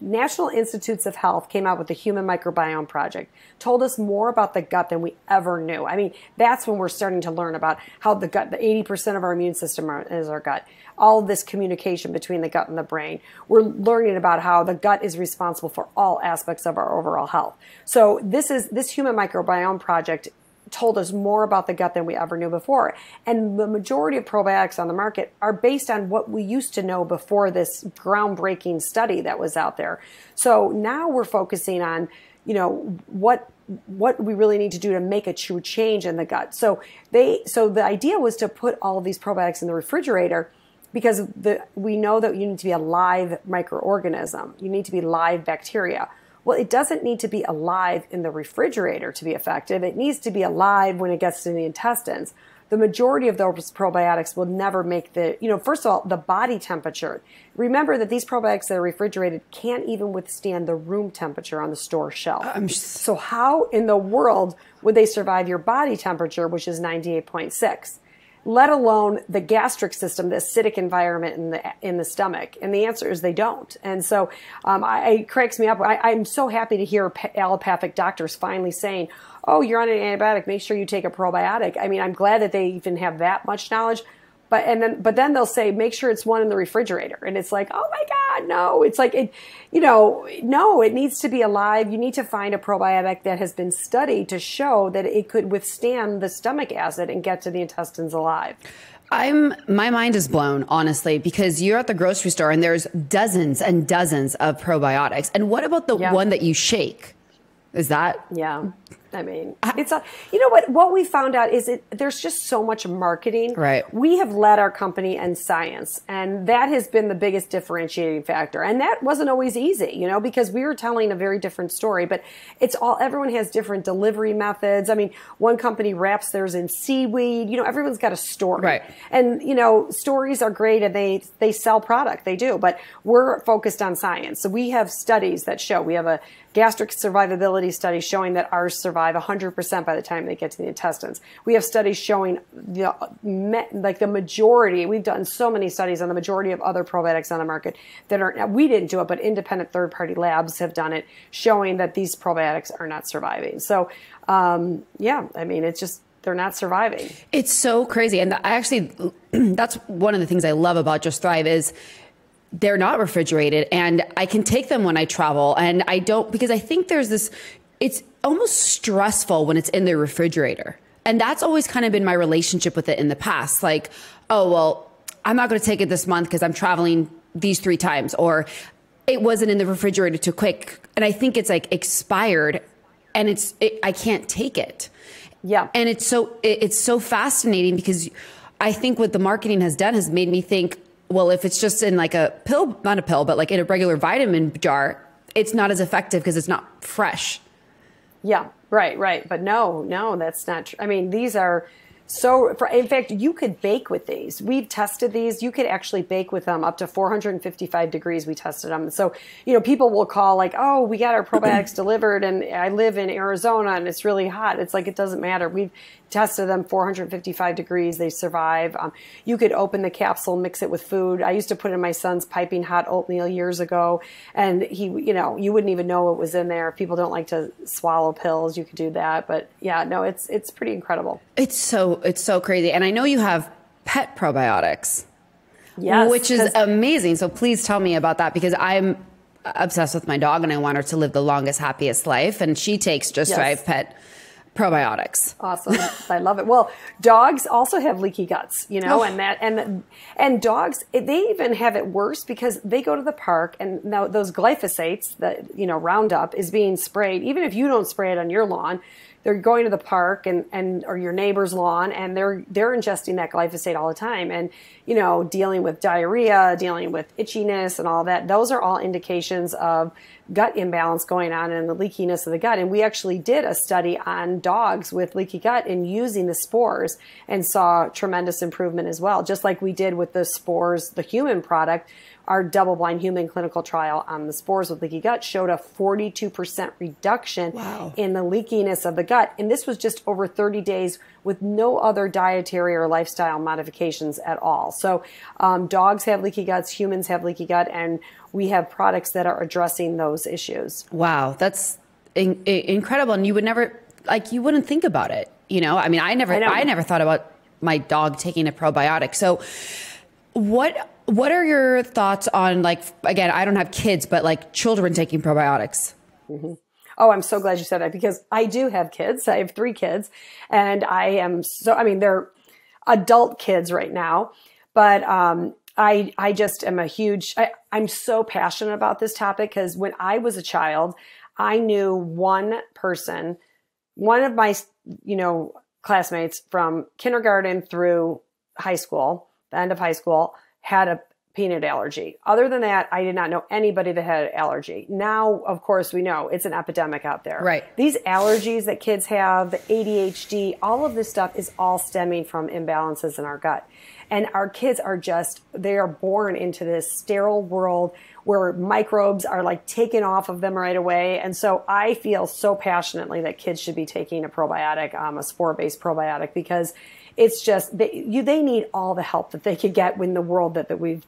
National Institutes of Health came out with the Human Microbiome Project, told us more about the gut than we ever knew. I mean, that's when we're starting to learn about how the gut, the 80% of our immune system is our gut. All of this communication between the gut and the brain. We're learning about how the gut is responsible for all aspects of our overall health. So this Human Microbiome Project told us more about the gut than we ever knew before. And the majority of probiotics on the market are based on what we used to know before this groundbreaking study that was out there. So now we're focusing on, what we really need to do to make a true change in the gut. So the idea was to put all of these probiotics in the refrigerator because we know that you need to be a live microorganism. You need to be live bacteria. Well, it doesn't need to be alive in the refrigerator to be effective. It needs to be alive when it gets to the intestines. The majority of those probiotics will never make first of all, the body temperature. Remember that these probiotics that are refrigerated can't even withstand the room temperature on the store shelf. So how in the world would they survive your body temperature, which is 98.6? Let alone the gastric system, the acidic environment in the stomach? And the answer is they don't. And so it cracks me up. I'm so happy to hear allopathic doctors finally saying, oh, you're on an antibiotic, make sure you take a probiotic. I mean, I'm glad that they even have that much knowledge. But then they'll say, make sure it's one in the refrigerator. And it's like, oh my God, no. It's like, no, it needs to be alive. You need to find a probiotic that has been studied to show that it could withstand the stomach acid and get to the intestines alive. My mind is blown, honestly, because you're at the grocery store and there's dozens and dozens of probiotics. And what about the one that you shake? Is that? Yeah. I mean, it's what we found out is there's just so much marketing. Right. We have led our company in science, and that has been the biggest differentiating factor. And that wasn't always easy, because we were telling a very different story, but everyone has different delivery methods. I mean, one company wraps theirs in seaweed, everyone's got a story. Right. And, stories are great and they sell product, they do, but we're focused on science. So we have studies that show, we have a gastric survivability study showing that ours survive 100% by the time they get to the intestines. We have studies showing the majority, we've done so many studies on the majority of other probiotics on the market we didn't do it, but independent third-party labs have done it, showing that these probiotics are not surviving. So, I mean, it's just, they're not surviving. It's so crazy. And that's one of the things I love about Just Thrive is they're not refrigerated and I can take them when I travel and I don't, because I think it's almost stressful when it's in the refrigerator. And that's always kind of been my relationship with it in the past. Like, oh, well, I'm not going to take it this month because I'm traveling these 3 times, or it wasn't in the refrigerator too quick. And I think it's like expired and I can't take it. Yeah. And it's so fascinating because I think what the marketing has done has made me think, well, if it's just in like a pill, not a pill, but like in a regular vitamin jar, it's not as effective because it's not fresh. Yeah, right. But no, that's not true. I mean, these are In fact, you could bake with these. We've tested these. You could actually bake with them up to 455 degrees. We tested them. So, people will call like, oh, we got our probiotics delivered and I live in Arizona and it's really hot. It's like, it doesn't matter. We've tested them 455 degrees. They survive. You could open the capsule, mix it with food. I used to put in my son's piping hot oatmeal years ago, and he, you wouldn't even know what was in there. If people don't like to swallow pills, you could do that. But yeah, no, it's pretty incredible. It's so crazy. And I know you have pet probiotics, yes, which is amazing. So please tell me about that, because I'm obsessed with my dog and I want her to live the longest, happiest life. And she takes Just Thrive Pet probiotics. Awesome. I love it. Well, dogs also have leaky guts, and dogs, they even have it worse because they go to the park and now those glyphosates that, Roundup is being sprayed. Even if you don't spray it on your lawn, they're going to the park or your neighbor's lawn, and they're ingesting that glyphosate all the time. And, dealing with diarrhea, dealing with itchiness and all that, those are all indications of gut imbalance going on and the leakiness of the gut. And we actually did a study on dogs with leaky gut and using the spores and saw tremendous improvement as well. Just like we did with the spores, the human product, our double-blind human clinical trial on the spores with leaky gut showed a 42% reduction in the leakiness of the gut. And this was just over 30 days with no other dietary or lifestyle modifications at all. So dogs have leaky guts, humans have leaky gut, and we have products that are addressing those issues. Wow, that's incredible. And you would never, you wouldn't think about it. I never thought about my dog taking a probiotic. So what are your thoughts on, again, I don't have kids, but children taking probiotics? Mm-hmm. Oh, I'm so glad you said that, because I do have kids. I have 3 kids, and they're adult kids right now, but I just am I'm so passionate about this topic, because when I was a child, I knew one of my, classmates from kindergarten through high school, the end of high school, had a peanut allergy. Other than that, I did not know anybody that had an allergy. Now, of course, we know it's an epidemic out there. Right. These allergies that kids have, the ADHD, all of this stuff is all stemming from imbalances in our gut. And our kids they are born into this sterile world where microbes are taken off of them right away. And so I feel so passionately that kids should be taking a probiotic, a spore-based probiotic, because it's just, they need all the help that they could get in the world that we've,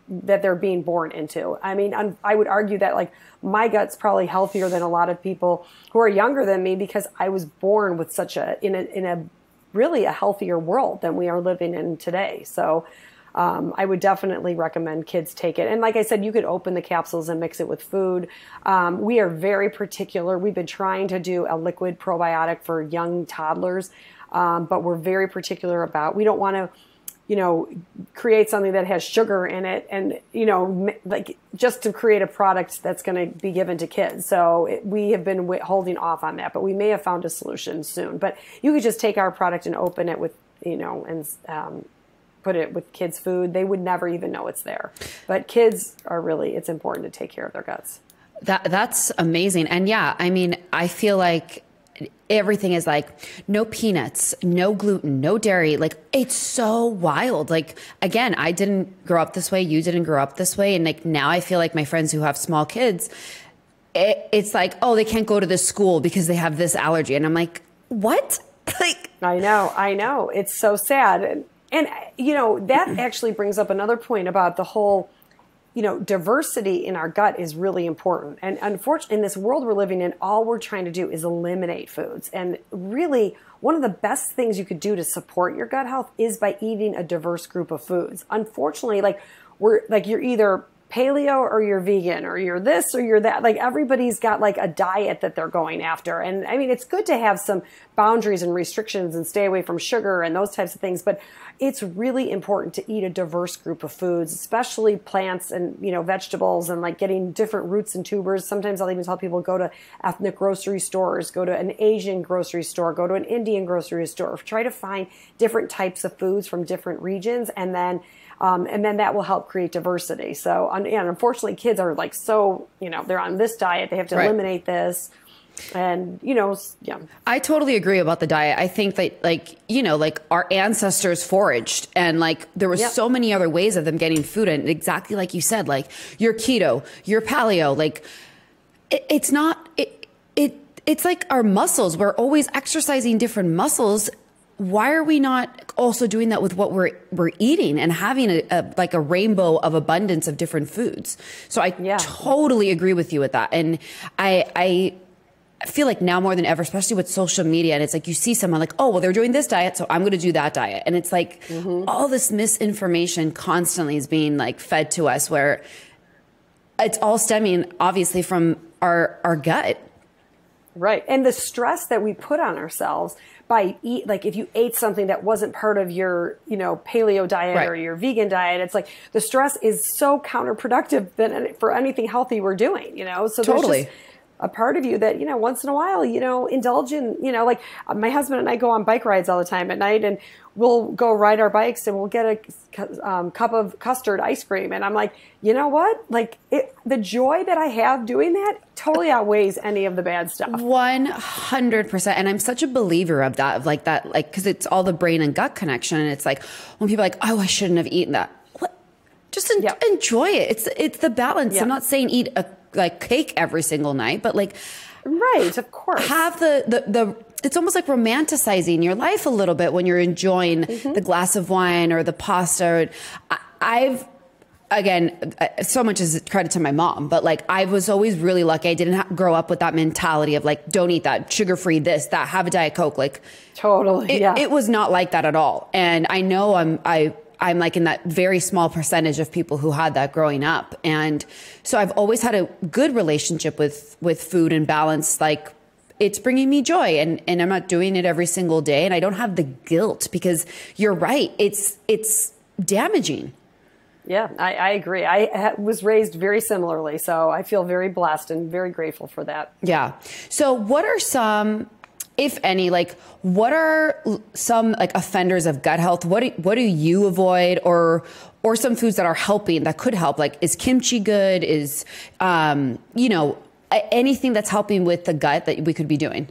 that they're being born into. I mean, I would argue that my gut's probably healthier than a lot of people who are younger than me, because I was born with in a really a healthier world than we are living in today. So I would definitely recommend kids take it. And like I said, you could open the capsules and mix it with food. We are very particular. We've been trying to do a liquid probiotic for young toddlers, but we're very particular about, we don't want to, create something that has sugar in it and, just to create a product that's going to be given to kids. So we have been holding off on that, but we may have found a solution soon. But you could just take our product and open it with, and put it with kids' food. They would never even know it's there. But kids it's important to take care of their guts. That's amazing. And yeah, I feel like everything is no peanuts, no gluten, no dairy. It's so wild. Again, I didn't grow up this way. You didn't grow up this way. And now I feel like my friends who have small kids, it's oh, they can't go to this school because they have this allergy. And I'm like, what? I know. It's so sad. And that actually brings up another point about the whole, diversity in our gut is really important. And unfortunately, in this world we're living in, all we're trying to do is eliminate foods. And really, one of the best things you could do to support your gut health is by eating a diverse group of foods. Unfortunately, you're either paleo or you're vegan or you're this or you're that. Everybody's got a diet that they're going after. And it's good to have some boundaries and restrictions and stay away from sugar and those types of things. But it's really important to eat a diverse group of foods, especially plants and, vegetables, and getting different roots and tubers. Sometimes I'll even tell people go to ethnic grocery stores, go to an Asian grocery store, go to an Indian grocery store, try to find different types of foods from different regions. And then that will help create diversity. So, and unfortunately, kids are so, they're on this diet. They have to eliminate this. And, yeah. I totally agree about the diet. I think that like our ancestors foraged and like there were so many other ways of them getting food. And exactly like you said, like your keto, your paleo, like it's like our muscles. We're always exercising different muscles. Why are we not also doing that with what we're eating and having a rainbow of abundance of different foods? So I totally agree with you with that. And I feel like now more than ever, especially with social media, and it's like you see someone like, oh, well, they're doing this diet, so I'm going to do that diet. And it's like all this misinformation constantly is being like fed to us, where it's all stemming obviously from our gut. Right. And the stress that we put on ourselves by like if you ate something that wasn't part of your, paleo diet or your vegan diet, it's like the stress is so counterproductive than for anything healthy we're doing, So totally. There's just a part of you that, once in a while, indulge in, like my husband and I go on bike rides all the time at night, and we'll go ride our bikes and we'll get a cup of custard ice cream. And I'm like, you know what? Like the joy that I have doing that totally outweighs any of the bad stuff. 100%. And I'm such a believer of that, cause it's all the brain and gut connection. And it's like when people are like, oh, I shouldn't have eaten that. What? Just enjoy it. It's the balance. I'm not saying eat a cake every single night, but like, right, of course, have the it's almost like romanticizing your life a little bit when you're enjoying the glass of wine or the pasta. I've, again, so much is credit to my mom, but like I was always really lucky. I didn't grow up with that mentality of like, don't eat that, sugar-free, this, that, have a Diet Coke. Like totally. It was not like that at all. And I know I'm like in that very small percentage of people who had that growing up. And so I've always had a good relationship with food and balance. Like it's bringing me joy, and I'm not doing it every single day. And I don't have the guilt, because you're right. It's damaging. Yeah, I agree. I was raised very similarly. So I feel very blessed and very grateful for that. Yeah. So what are some, if any, like what are some like offenders of gut health? What do you avoid, or some foods that are helping, that could help? Like, is kimchi good? Is, anything that's helping with the gut that we could be doing?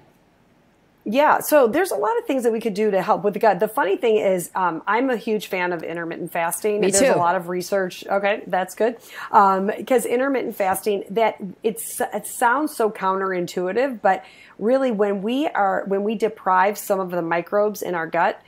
Yeah, so there's a lot of things that we could do to help with the gut. The funny thing is, I'm a huge fan of intermittent fasting. Me too. There's a lot of research. Okay, that's good. Because intermittent fasting, it sounds so counterintuitive, but really when we deprive some of the microbes in our gut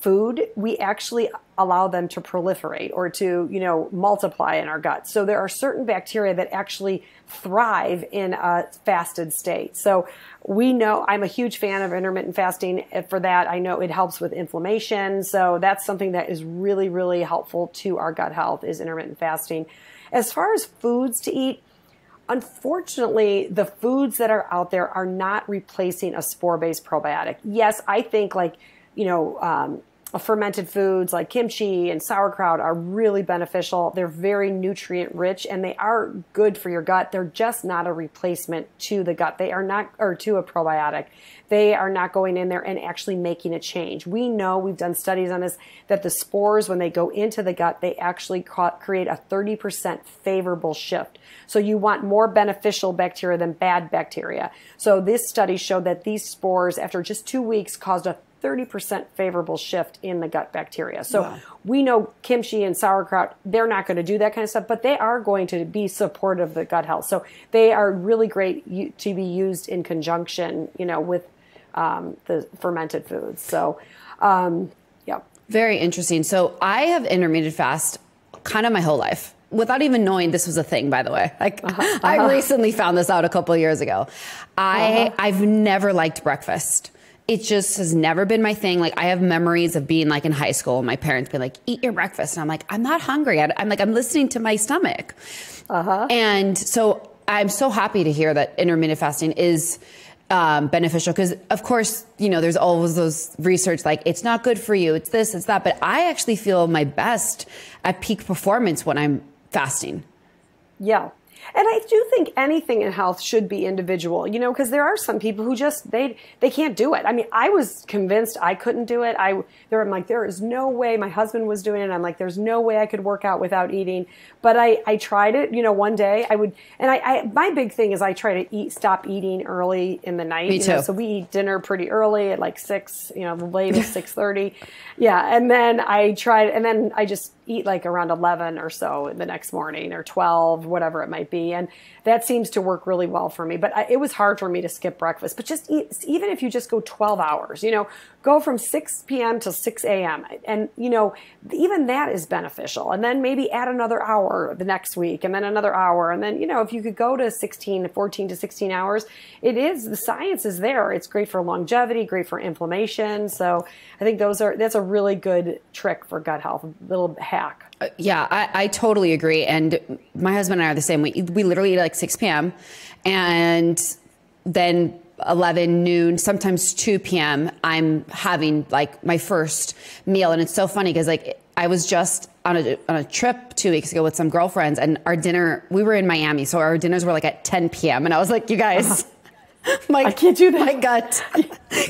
food, we actually allow them to proliferate or to, multiply in our gut. So there are certain bacteria that actually thrive in a fasted state. So we know, I'm a huge fan of intermittent fasting for that. I know it helps with inflammation. So that's something that is really, really helpful to our gut health, is intermittent fasting. As far as foods to eat, unfortunately, the foods that are out there are not replacing a spore-based probiotic. Yes, I think fermented foods like kimchi and sauerkraut are really beneficial. They're very nutrient rich and they are good for your gut. They're just not a replacement to the gut. They are not, or to a probiotic. They are not going in there and actually making a change. We know, we've done studies on this, that the spores, when they go into the gut, they actually create a 30% favorable shift. So you want more beneficial bacteria than bad bacteria. So this study showed that these spores, after just 2 weeks, caused a 30% favorable shift in the gut bacteria. So we know kimchi and sauerkraut, they're not going to do that kind of stuff, but they are going to be supportive of the gut health. So they are really great to be used in conjunction, with the fermented foods. So, yeah. Very interesting. So I have intermittent fast kind of my whole life, without even knowing this was a thing, by the way. I recently found this out a couple of years ago. I've never liked breakfast. It just has never been my thing. Like I have memories of being like in high school and my parents being like, eat your breakfast. And I'm like, I'm not hungry. I'm listening to my stomach. And so I'm so happy to hear that intermittent fasting is beneficial, because of course, there's always those research, like it's not good for you. It's this, it's that. But I actually feel my best at peak performance when I'm fasting. Yeah. And I do think anything in health should be individual, you know, because there are some people who just, they can't do it. I mean, I was convinced I couldn't do it. I'm like, there is no way. My husband was doing it. I'm like, there's no way I could work out without eating. But I tried it, you know, one day I would, and my big thing is I try to stop eating early in the night. Me too. You know, so we eat dinner pretty early at like 6, you know, the latest 6:30. Yeah. And then I just eat like around 11 or so the next morning, or 12, whatever it might be. And that seems to work really well for me. But it was hard for me to skip breakfast. But just eat, even if you just go 12 hours, you know, go from 6 p.m. to 6 a.m. And, you know, even that is beneficial. And then maybe add another hour the next week, and then another hour. And then, you know, if you could go to 14 to 16 hours, the science is there. It's great for longevity, great for inflammation. So I think that's a really good trick for gut health, a little hack. Yeah, I totally agree. And my husband and I are the same. We literally eat at like 6 p.m. and then 11, noon, sometimes 2 p.m. I'm having like my first meal. And it's so funny because like I was just on a trip 2 weeks ago with some girlfriends, and our dinner, we were in Miami. So our dinners were like at 10 p.m. And I was like, you guys, I can't do that. My gut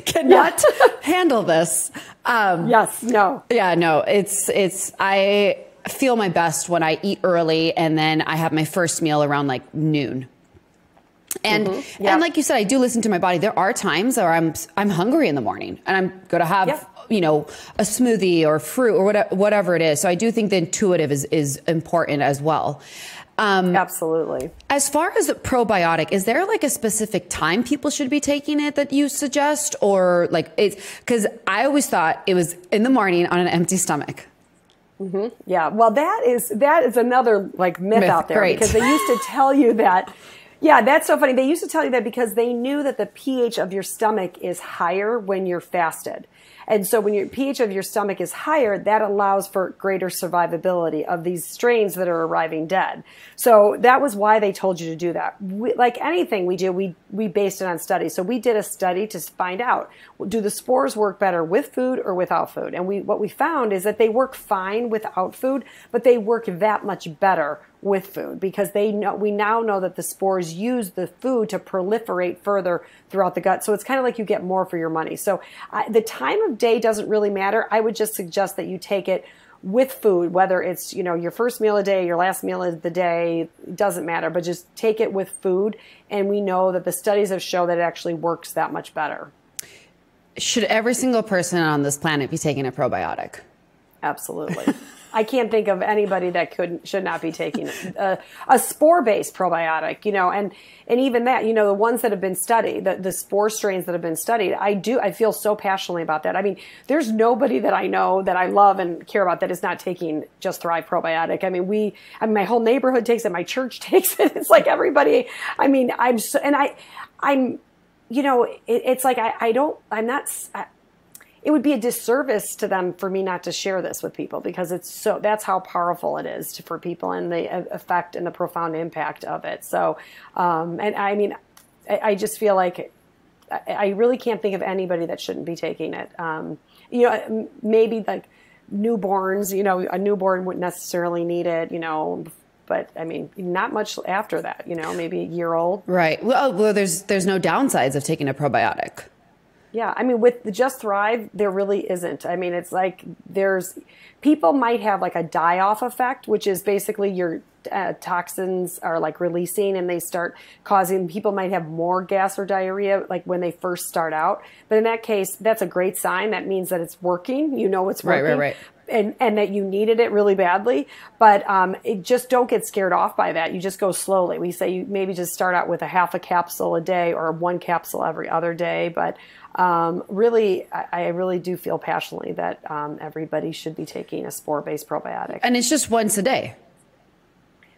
cannot handle this. Yes, no. Yeah, no, I feel my best when I eat early, and then I have my first meal around like noon. And and like you said, I do listen to my body. There are times where I'm hungry in the morning, and I'm going to have you know, a smoothie or fruit or whatever it is. So I do think the intuitive is important as well. Absolutely. As far as a probiotic, is there like a specific time people should be taking it that you suggest, or like because I always thought it was in the morning on an empty stomach. Yeah. Well, that is another like myth out there, because they used to tell you that. Yeah, that's so funny. They used to tell you that because they knew that the pH of your stomach is higher when you're fasted. And so when your pH of your stomach is higher, that allows for greater survivability of these strains that are arriving dead. So that was why they told you to do that. Like anything we do, we based it on studies. So we did a study to find out, do the spores work better with food or without food? And what we found is that they work fine without food, but they work that much better with food, because we now know that the spores use the food to proliferate further throughout the gut. So it's kind of like you get more for your money. So the time of day doesn't really matter. I would just suggest that you take it with food, whether it's, you know, your first meal of the day, your last meal of the day, it doesn't matter, but just take it with food. And we know that the studies have shown that it actually works that much better. Should every single person on this planet be taking a probiotic? Absolutely. I can't think of anybody that should not be taking a spore-based probiotic, you know, and even that, you know, the ones that have been studied, the spore strains that have been studied, I feel so passionately about that. I mean, there's nobody that I know that I love and care about that is not taking Just Thrive probiotic. I mean, my whole neighborhood takes it. My church takes it. It's like everybody, I mean, I'm, you know, it's like, it would be a disservice to them for me not to share this with people, because that's how powerful it is for people, and the effect and the profound impact of it. So, and I mean, I just feel like I really can't think of anybody that shouldn't be taking it. You know, maybe like newborns, you know, a newborn wouldn't necessarily need it, you know, but I mean, not much after that, you know, maybe a year old. Right. Well, there's no downsides of taking a probiotic. Yeah, I mean, with the Just Thrive, there really isn't. I mean, it's like people might have like a die-off effect, which is basically your toxins are like releasing, and they start causing, people might have more gas or diarrhea like when they first start out. But in that case, that's a great sign. That means that it's working. You know it's working. Right. And that you needed it really badly. But just don't get scared off by that. You just go slowly. We say you maybe just start out with a half a capsule a day or 1 capsule every other day. But really, I really do feel passionately that everybody should be taking a spore-based probiotic. And it's just once a day.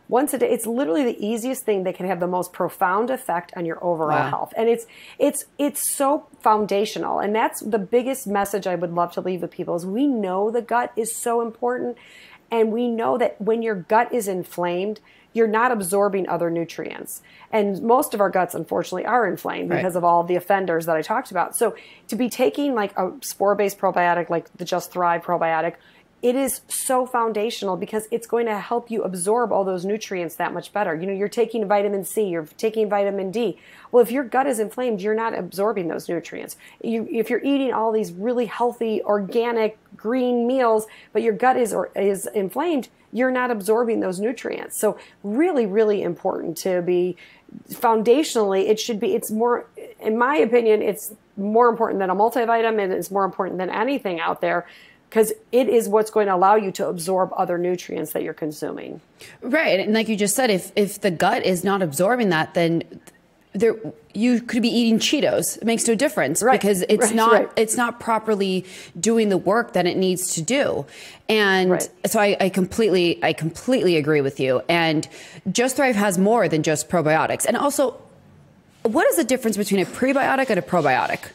Once a day. It's literally the easiest thing that can have the most profound effect on your overall health. And it's so foundational. And that's the biggest message I would love to leave with people, is we know the gut is so important. And we know that when your gut is inflamed, you're not absorbing other nutrients. And most of our guts, unfortunately, are inflamed because of all the offenders that I talked about. So to be taking like a spore-based probiotic, like the Just Thrive probiotic, it is so foundational because it's going to help you absorb all those nutrients that much better. You know, you're taking vitamin C, you're taking vitamin D. Well, if your gut is inflamed, you're not absorbing those nutrients. If you're eating all these really healthy, organic, green meals, but your gut is inflamed, you're not absorbing those nutrients. So really, really important to be foundationally, it's more, in my opinion, it's more important than a multivitamin. It's more important than anything out there because it is what's going to allow you to absorb other nutrients that you're consuming. Right. And like you just said, if the gut is not absorbing that, then you could be eating Cheetos. It makes no difference because it's not properly doing the work that it needs to do. And so I completely agree with you. And Just Thrive has more than just probiotics. And also, what is the difference between a prebiotic and a probiotic?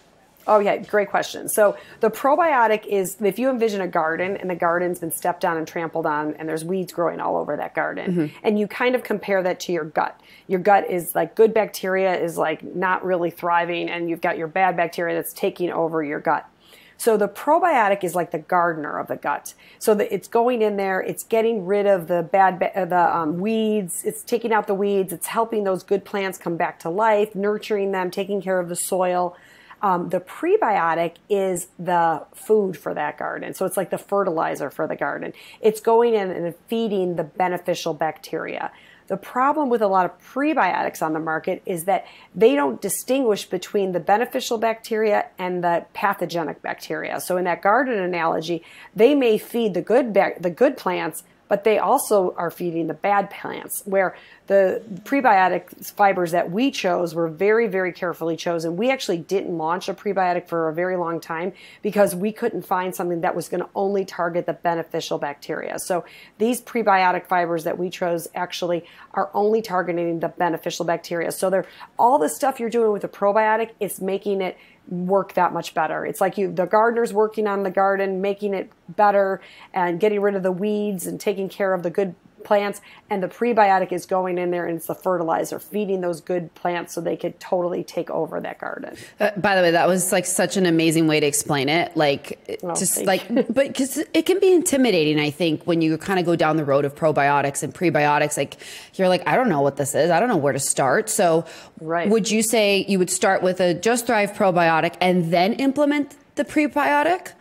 Oh, yeah, great question. So the probiotic is, if you envision a garden and the garden's been stepped on and trampled on and there's weeds growing all over that garden, and you kind of compare that to your gut. Your gut is like good bacteria is like not really thriving, and you've got your bad bacteria that's taking over your gut. So the probiotic is like the gardener of the gut. So it's going in there, it's getting rid of the weeds, it's taking out the weeds, it's helping those good plants come back to life, nurturing them, taking care of the soil. The prebiotic is the food for that garden. So it's like the fertilizer for the garden. It's going in and feeding the beneficial bacteria. The problem with a lot of prebiotics on the market is that they don't distinguish between the beneficial bacteria and the pathogenic bacteria. So in that garden analogy, they may feed the good plants, but they also are feeding the bad plants, where the prebiotic fibers that we chose were very, very carefully chosen. We actually didn't launch a prebiotic for a very long time because we couldn't find something that was going to only target the beneficial bacteria. So these prebiotic fibers that we chose actually are only targeting the beneficial bacteria. So they're all the stuff you're doing with a probiotic, it's making it work that much better. It's like the gardener's working on the garden, making it better and getting rid of the weeds and taking care of the good plants, and the prebiotic is going in there and it's the fertilizer, feeding those good plants so they could totally take over that garden. By the way, that was like such an amazing way to explain it. But because it can be intimidating, I think, when you kind of go down the road of probiotics and prebiotics, like you're like, I don't know what this is. I don't know where to start. So would you say you would start with a Just Thrive probiotic and then implement the prebiotic?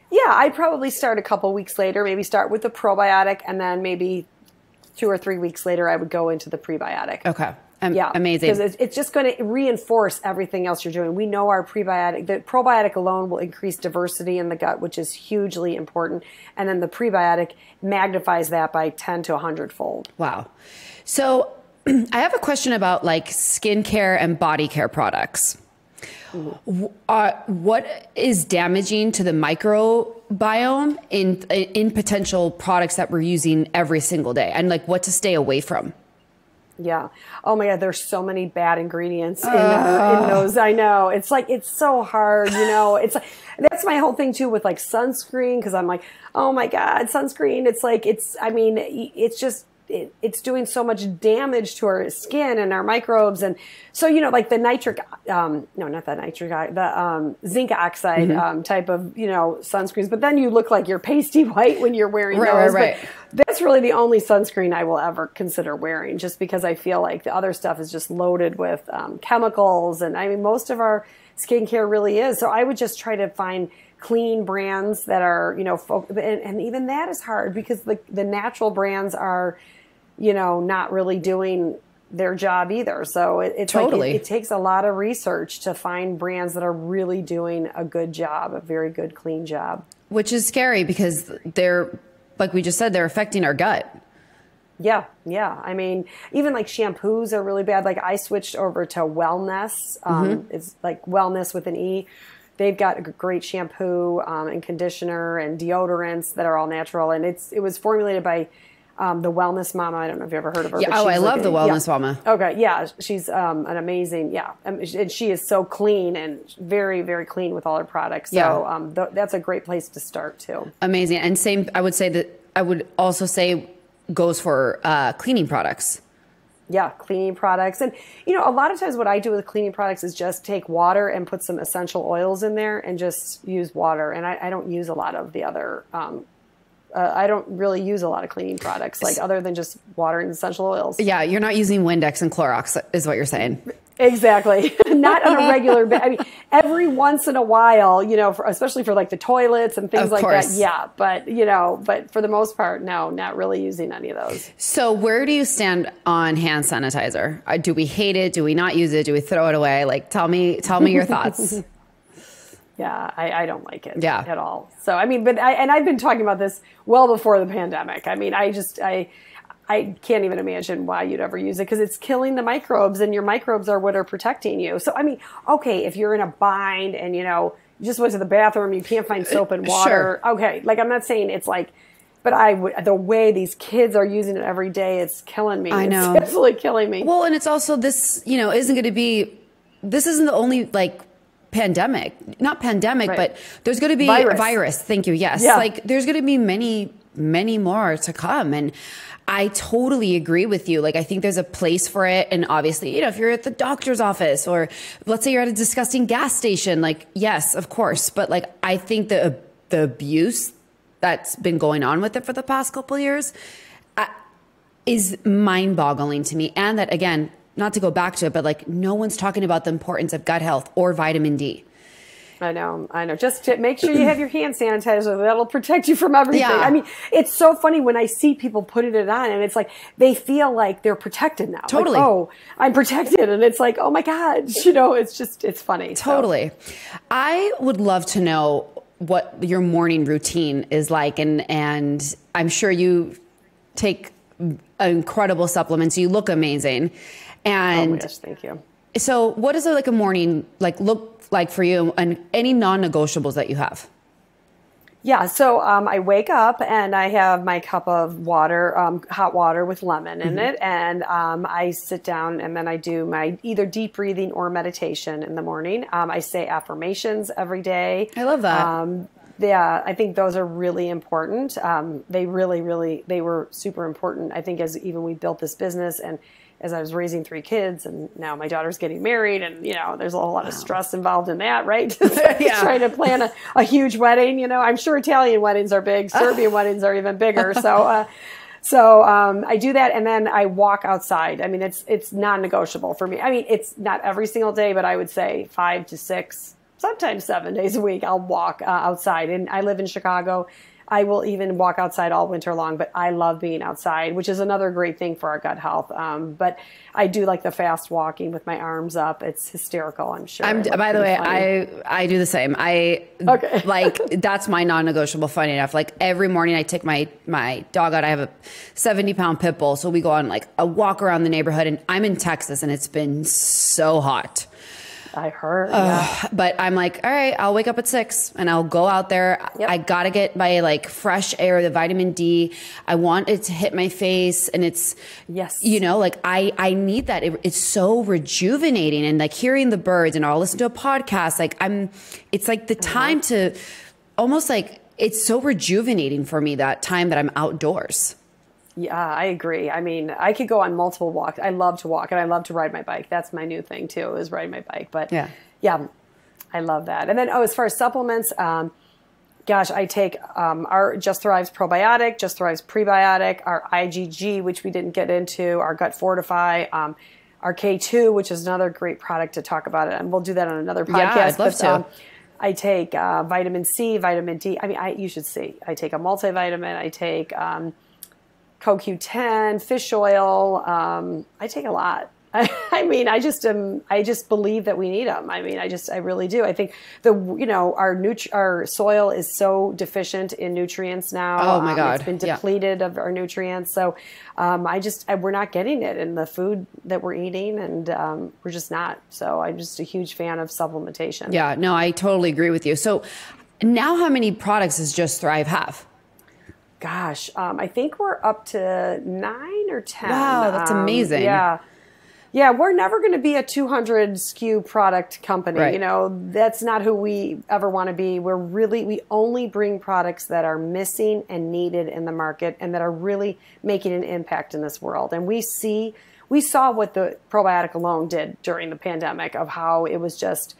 Yeah, I'd probably start a couple weeks later, maybe start with the probiotic, and then maybe 2 or 3 weeks later, I would go into the prebiotic. Okay. Yeah, amazing. Because it's just going to reinforce everything else you're doing. We know the probiotic alone will increase diversity in the gut, which is hugely important. And then the prebiotic magnifies that by 10 to 100-fold. Wow. So I have a question about like skincare and body care products. What is damaging to the microbiome in potential products that we're using every single day, and like what to stay away from? Yeah. Oh my God. There's so many bad ingredients in those. I know. It's like, it's so hard, you know, it's like, that's my whole thing too with like sunscreen. Cause I'm like, oh my God, sunscreen. It's like, it's just, it's doing so much damage to our skin and our microbes. And so, you know, like the zinc oxide type of, you know, sunscreens, but then you look like you're pasty white when you're wearing those. But that's really the only sunscreen I will ever consider wearing, just because I feel like the other stuff is just loaded with chemicals. And I mean, most of our skincare really is. So I would just try to find clean brands that are, you know, and even that is hard because the natural brands are, you know, not really doing their job either. So it's totally, it takes a lot of research to find brands that are really doing a good job, a very good, clean job. Which is scary because they're, like we just said, they're affecting our gut. Yeah. Yeah. I mean, even like shampoos are really bad. Like I switched over to Wellness. It's like Wellness with an E. They've got a great shampoo and conditioner and deodorants that are all natural. And it was formulated by the Wellness Mama. I don't know if you ever heard of her. Yeah, I love the Wellness Mama. Okay, yeah, she's an amazing, and she is so clean and very, very clean with all her products. So that's a great place to start too. Amazing, and same. I would also say goes for cleaning products. Yeah, cleaning products. And, you know, a lot of times what I do with cleaning products is just take water and put some essential oils in there and just use water. And I don't use a lot of the other I don't really use a lot of cleaning products, like other than just water and essential oils. Yeah, you're not using Windex and Clorox, is what you're saying. Exactly. Not on a regular basis. I mean, every once in a while, especially for like the toilets and things like that. Yeah. But for the most part, no, not really using any of those. So where do you stand on hand sanitizer? Do we hate it? Do we not use it? Do we throw it away? Like, tell me your thoughts. Yeah, I don't like it Yeah. at all. So, I mean, and I've been talking about this well before the pandemic. I mean, I can't even imagine why you'd ever use it, because it's killing the microbes, and your microbes are what are protecting you. So, I mean, okay, if you're in a bind and, you just went to the bathroom, you can't find soap and water. Sure. Okay. Like, I'm not saying it's like, but the way these kids are using it every day, it's killing me. I know. It's absolutely killing me. Well, and it's also this, this isn't the only like not pandemic, Right. but there's going to be a virus. Thank you. Yes. Yeah. Like there's going to be many, many more to come. And I totally agree with you. Like, I think there's a place for it. And obviously, if you're at the doctor's office, or let's say you're at a disgusting gas station, like, yes, of course. But like, I think the abuse that's been going on with it for the past couple of years is mind boggling to me. And that, again, not to go back to it, but like, no one's talking about the importance of gut health or vitamin D. I know. Just to make sure you have your hand sanitizer. That'll protect you from everything. Yeah. I mean, it's so funny when I see people putting it on, and it's like they feel like they're protected now. Totally. Like, oh, I'm protected. And it's like, oh my God, it's funny. Totally. So. I would love to know what your morning routine is like. And I'm sure you take incredible supplements. You look amazing. And oh my gosh, thank you. So what does like a morning look like for you, and any non-negotiables that you have? Yeah, so I wake up and I have my cup of water, hot water with lemon in it, and I sit down and then I do my either deep breathing or meditation in the morning. I say affirmations every day. I love that. Yeah, I think those are really important. They were super important. I think as even we built this business, and as I was raising 3 kids, and now my daughter's getting married, and there's a whole lot of stress involved in that, right? Yeah. Trying to plan a huge wedding. I'm sure Italian weddings are big, Serbian weddings are even bigger. So I do that, and then I walk outside. I mean, it's non-negotiable for me. I mean, it's not every single day, but I would say 5 to 6, sometimes 7 days a week. I'll walk outside, and I live in Chicago. I will even walk outside all winter long, but I love being outside, which is another great thing for our gut health. But I do like the fast walking with my arms up. It's hysterical, I'm sure. By the way, I do the same. Okay. Like, that's my non-negotiable, funny enough. Like, every morning I take my dog out. I have a 70-pound pit bull. So we go on like a walk around the neighborhood, and I'm in Texas, and it's been so hot. I heard. But I'm like, all right, I'll wake up at 6 and I'll go out there. Yep. I got to get my like fresh air, the vitamin D. I want it to hit my face. And it's, yes, like I need that. It's so rejuvenating, and like hearing the birds, and I'll listen to a podcast. Like it's like the time to almost like, it's so rejuvenating for me, that time that I'm outdoors. Yeah, I agree. I mean, I could go on multiple walks. I love to walk, and I love to ride my bike. That's my new thing too, is riding my bike. But yeah, I love that. And then, as far as supplements, I take our Just Thrive's Probiotic, Just Thrive's Prebiotic, our IgG, which we didn't get into, our Gut Fortify, our K2, which is another great product to talk about it. And we'll do that on another podcast. Yeah, I'd love to. I take vitamin C, vitamin D. I mean, you should see. I take a multivitamin. I take CoQ10, fish oil. I take a lot. I mean, I just believe that we need them. I mean, I really do. I think our soil is so deficient in nutrients now. Oh my God. It's been depleted of our nutrients. So, we're not getting it in the food that we're eating, and we're just not. So I'm just a huge fan of supplementation. Yeah, no, I totally agree with you. So now how many products does Just Thrive have? Gosh, I think we're up to 9 or 10. Wow, that's amazing. Yeah, we're never going to be a 200 SKU product company. Right. That's not who we ever want to be. We only bring products that are missing and needed in the market, and that are really making an impact in this world. And we saw what the probiotic alone did during the pandemic, of how it was just,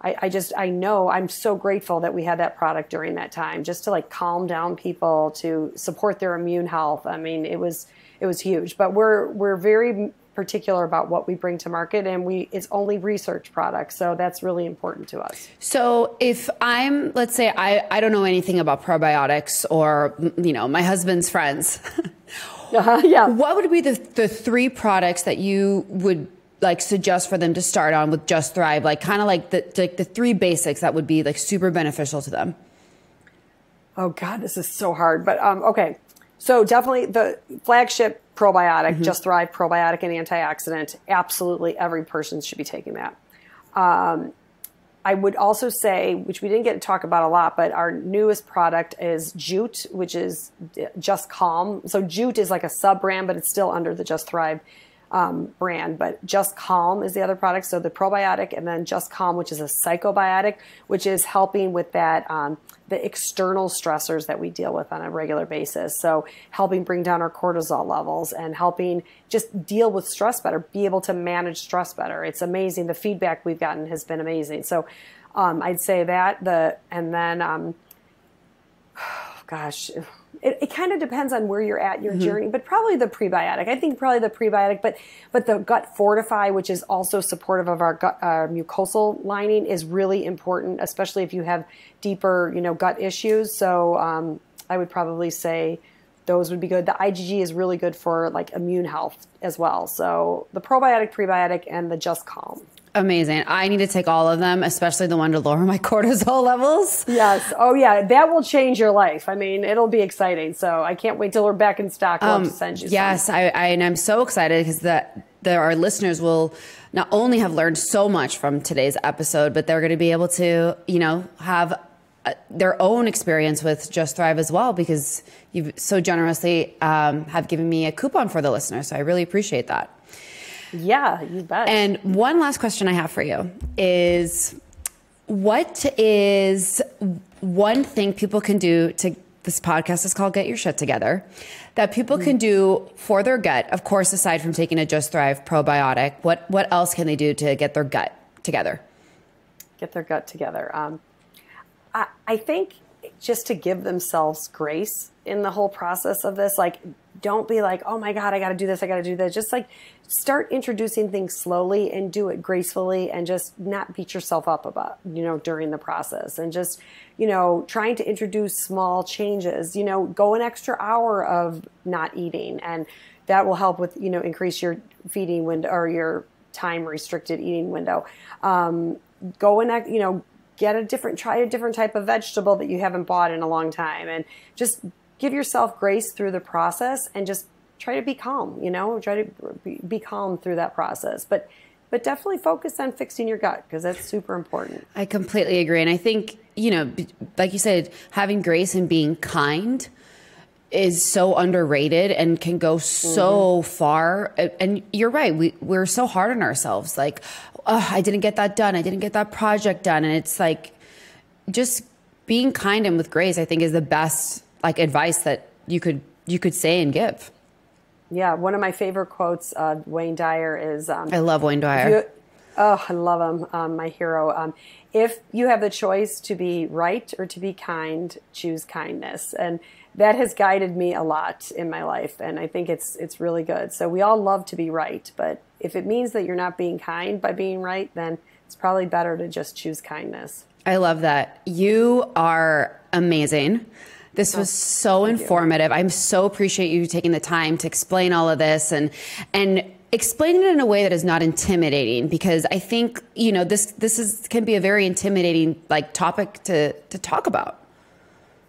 I know I'm so grateful that we had that product during that time, just to like calm down people, to support their immune health. I mean, it was huge, but we're very particular about what we bring to market, and it's only research products. So that's really important to us. So if let's say I don't know anything about probiotics, or, my husband's friends, Yeah. what would be the 3 products that you would like suggest for them to start on with Just Thrive? Like kind of like the 3 basics that would be like super beneficial to them. Oh God, this is so hard, but, okay. So definitely the flagship probiotic, Just Thrive probiotic and antioxidant. Absolutely every person should be taking that. I would also say, which we didn't get to talk about a lot, but our newest product is Jute, which is Just Calm. So Jute is like a sub brand, but it's still under the Just Thrive brand, but Just Calm is the other product. So the probiotic, and then Just Calm, which is a psychobiotic, which is helping with that, the external stressors that we deal with on a regular basis. So helping bring down our cortisol levels and helping just deal with stress better, be able to manage stress better. It's amazing. The feedback we've gotten has been amazing. So I'd say that and then, gosh, it kind of depends on where you're at in your journey, but probably the prebiotic. I think probably the prebiotic, but the Gut Fortify, which is also supportive of our gut, mucosal lining, is really important, especially if you have deeper, gut issues. So I would probably say those would be good. The IgG is really good for like immune health as well. So the probiotic, prebiotic, and the Just Calm. Amazing. I need to take all of them, especially the one to lower my cortisol levels. Yes. Oh, yeah. That will change your life. I mean, it'll be exciting. So I can't wait till we're back in stock. We'll have to send you yes, some. and I'm so excited because our listeners will not only have learned so much from today's episode, but they're going to be able to, have their own experience with Just Thrive as well, because you've so generously have given me a coupon for the listeners. So I really appreciate that. Yeah, you bet. And one last question I have for you is, what is one thing people can do this podcast is called Get Your Shit Together, that people can do for their gut? Of course, aside from taking a Just Thrive probiotic, what else can they do to get their gut together? Get their gut together. I think just to give themselves grace in the whole process of this. Like, don't be like, oh my God, I got to do this, I got to do that. Just like start introducing things slowly and do it gracefully, and just not beat yourself up about, during the process, and just, trying to introduce small changes, go an extra hour of not eating, and that will help with, increase your feeding window or your time restricted eating window. Go and, try a different type of vegetable that you haven't bought in a long time, and just give yourself grace through the process, and just try to be calm, try to be calm through that process. But definitely focus on fixing your gut, because that's super important. I completely agree. And I think, like you said, having grace and being kind is so underrated and can go so far. And you're right. We're so hard on ourselves. Like, oh, I didn't get that done. I didn't get that project done. And it's like, just being kind and with grace, I think, is the best advice that you could say and give. Yeah. One of my favorite quotes, Wayne Dyer, is, I love Wayne Dyer. I love him. My hero. If you have the choice to be right or to be kind, choose kindness. And that has guided me a lot in my life. And I think it's really good. So we all love to be right, but if it means that you're not being kind by being right, then it's probably better to just choose kindness. I love that. You are amazing. This was so informative. I so appreciate you taking the time to explain all of this and explain it in a way that is not intimidating, because I think, this can be a very intimidating topic to talk about.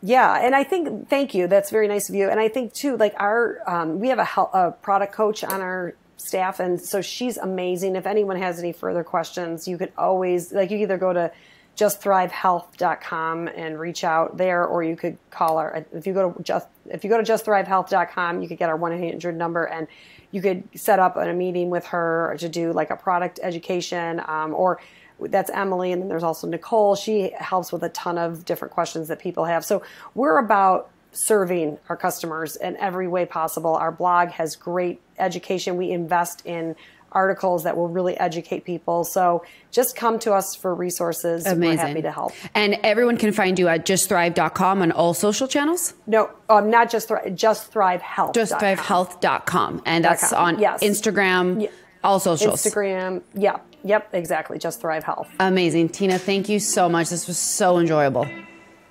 Yeah. And I think, thank you. That's very nice of you. And I think too, we have a product coach on our staff. And so she's amazing. If anyone has any further questions, you could always, you either go to justthrivehealth.com and reach out there, or you could call our, if you go to justthrivehealth.com, you could get our 1-800 number, and you could set up a meeting with her to do a product education, or that's Emily. And then there's also Nicole. She helps with a ton of different questions that people have. So we're about serving our customers in every way possible. Our blog has great education. We invest in articles that will really educate people. So just come to us for resources. Amazing. We're happy to help. And everyone can find you at justthrive.com on all social channels? No, not just Thrive, justthrivehealth.com. Justthrivehealth.com. And that's on Instagram, all socials. Instagram, yep, exactly. Just Thrive Health. Amazing. Tina, thank you so much. This was so enjoyable.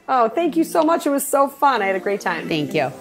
Oh, thank you so much. It was so fun. I had a great time. Thank you.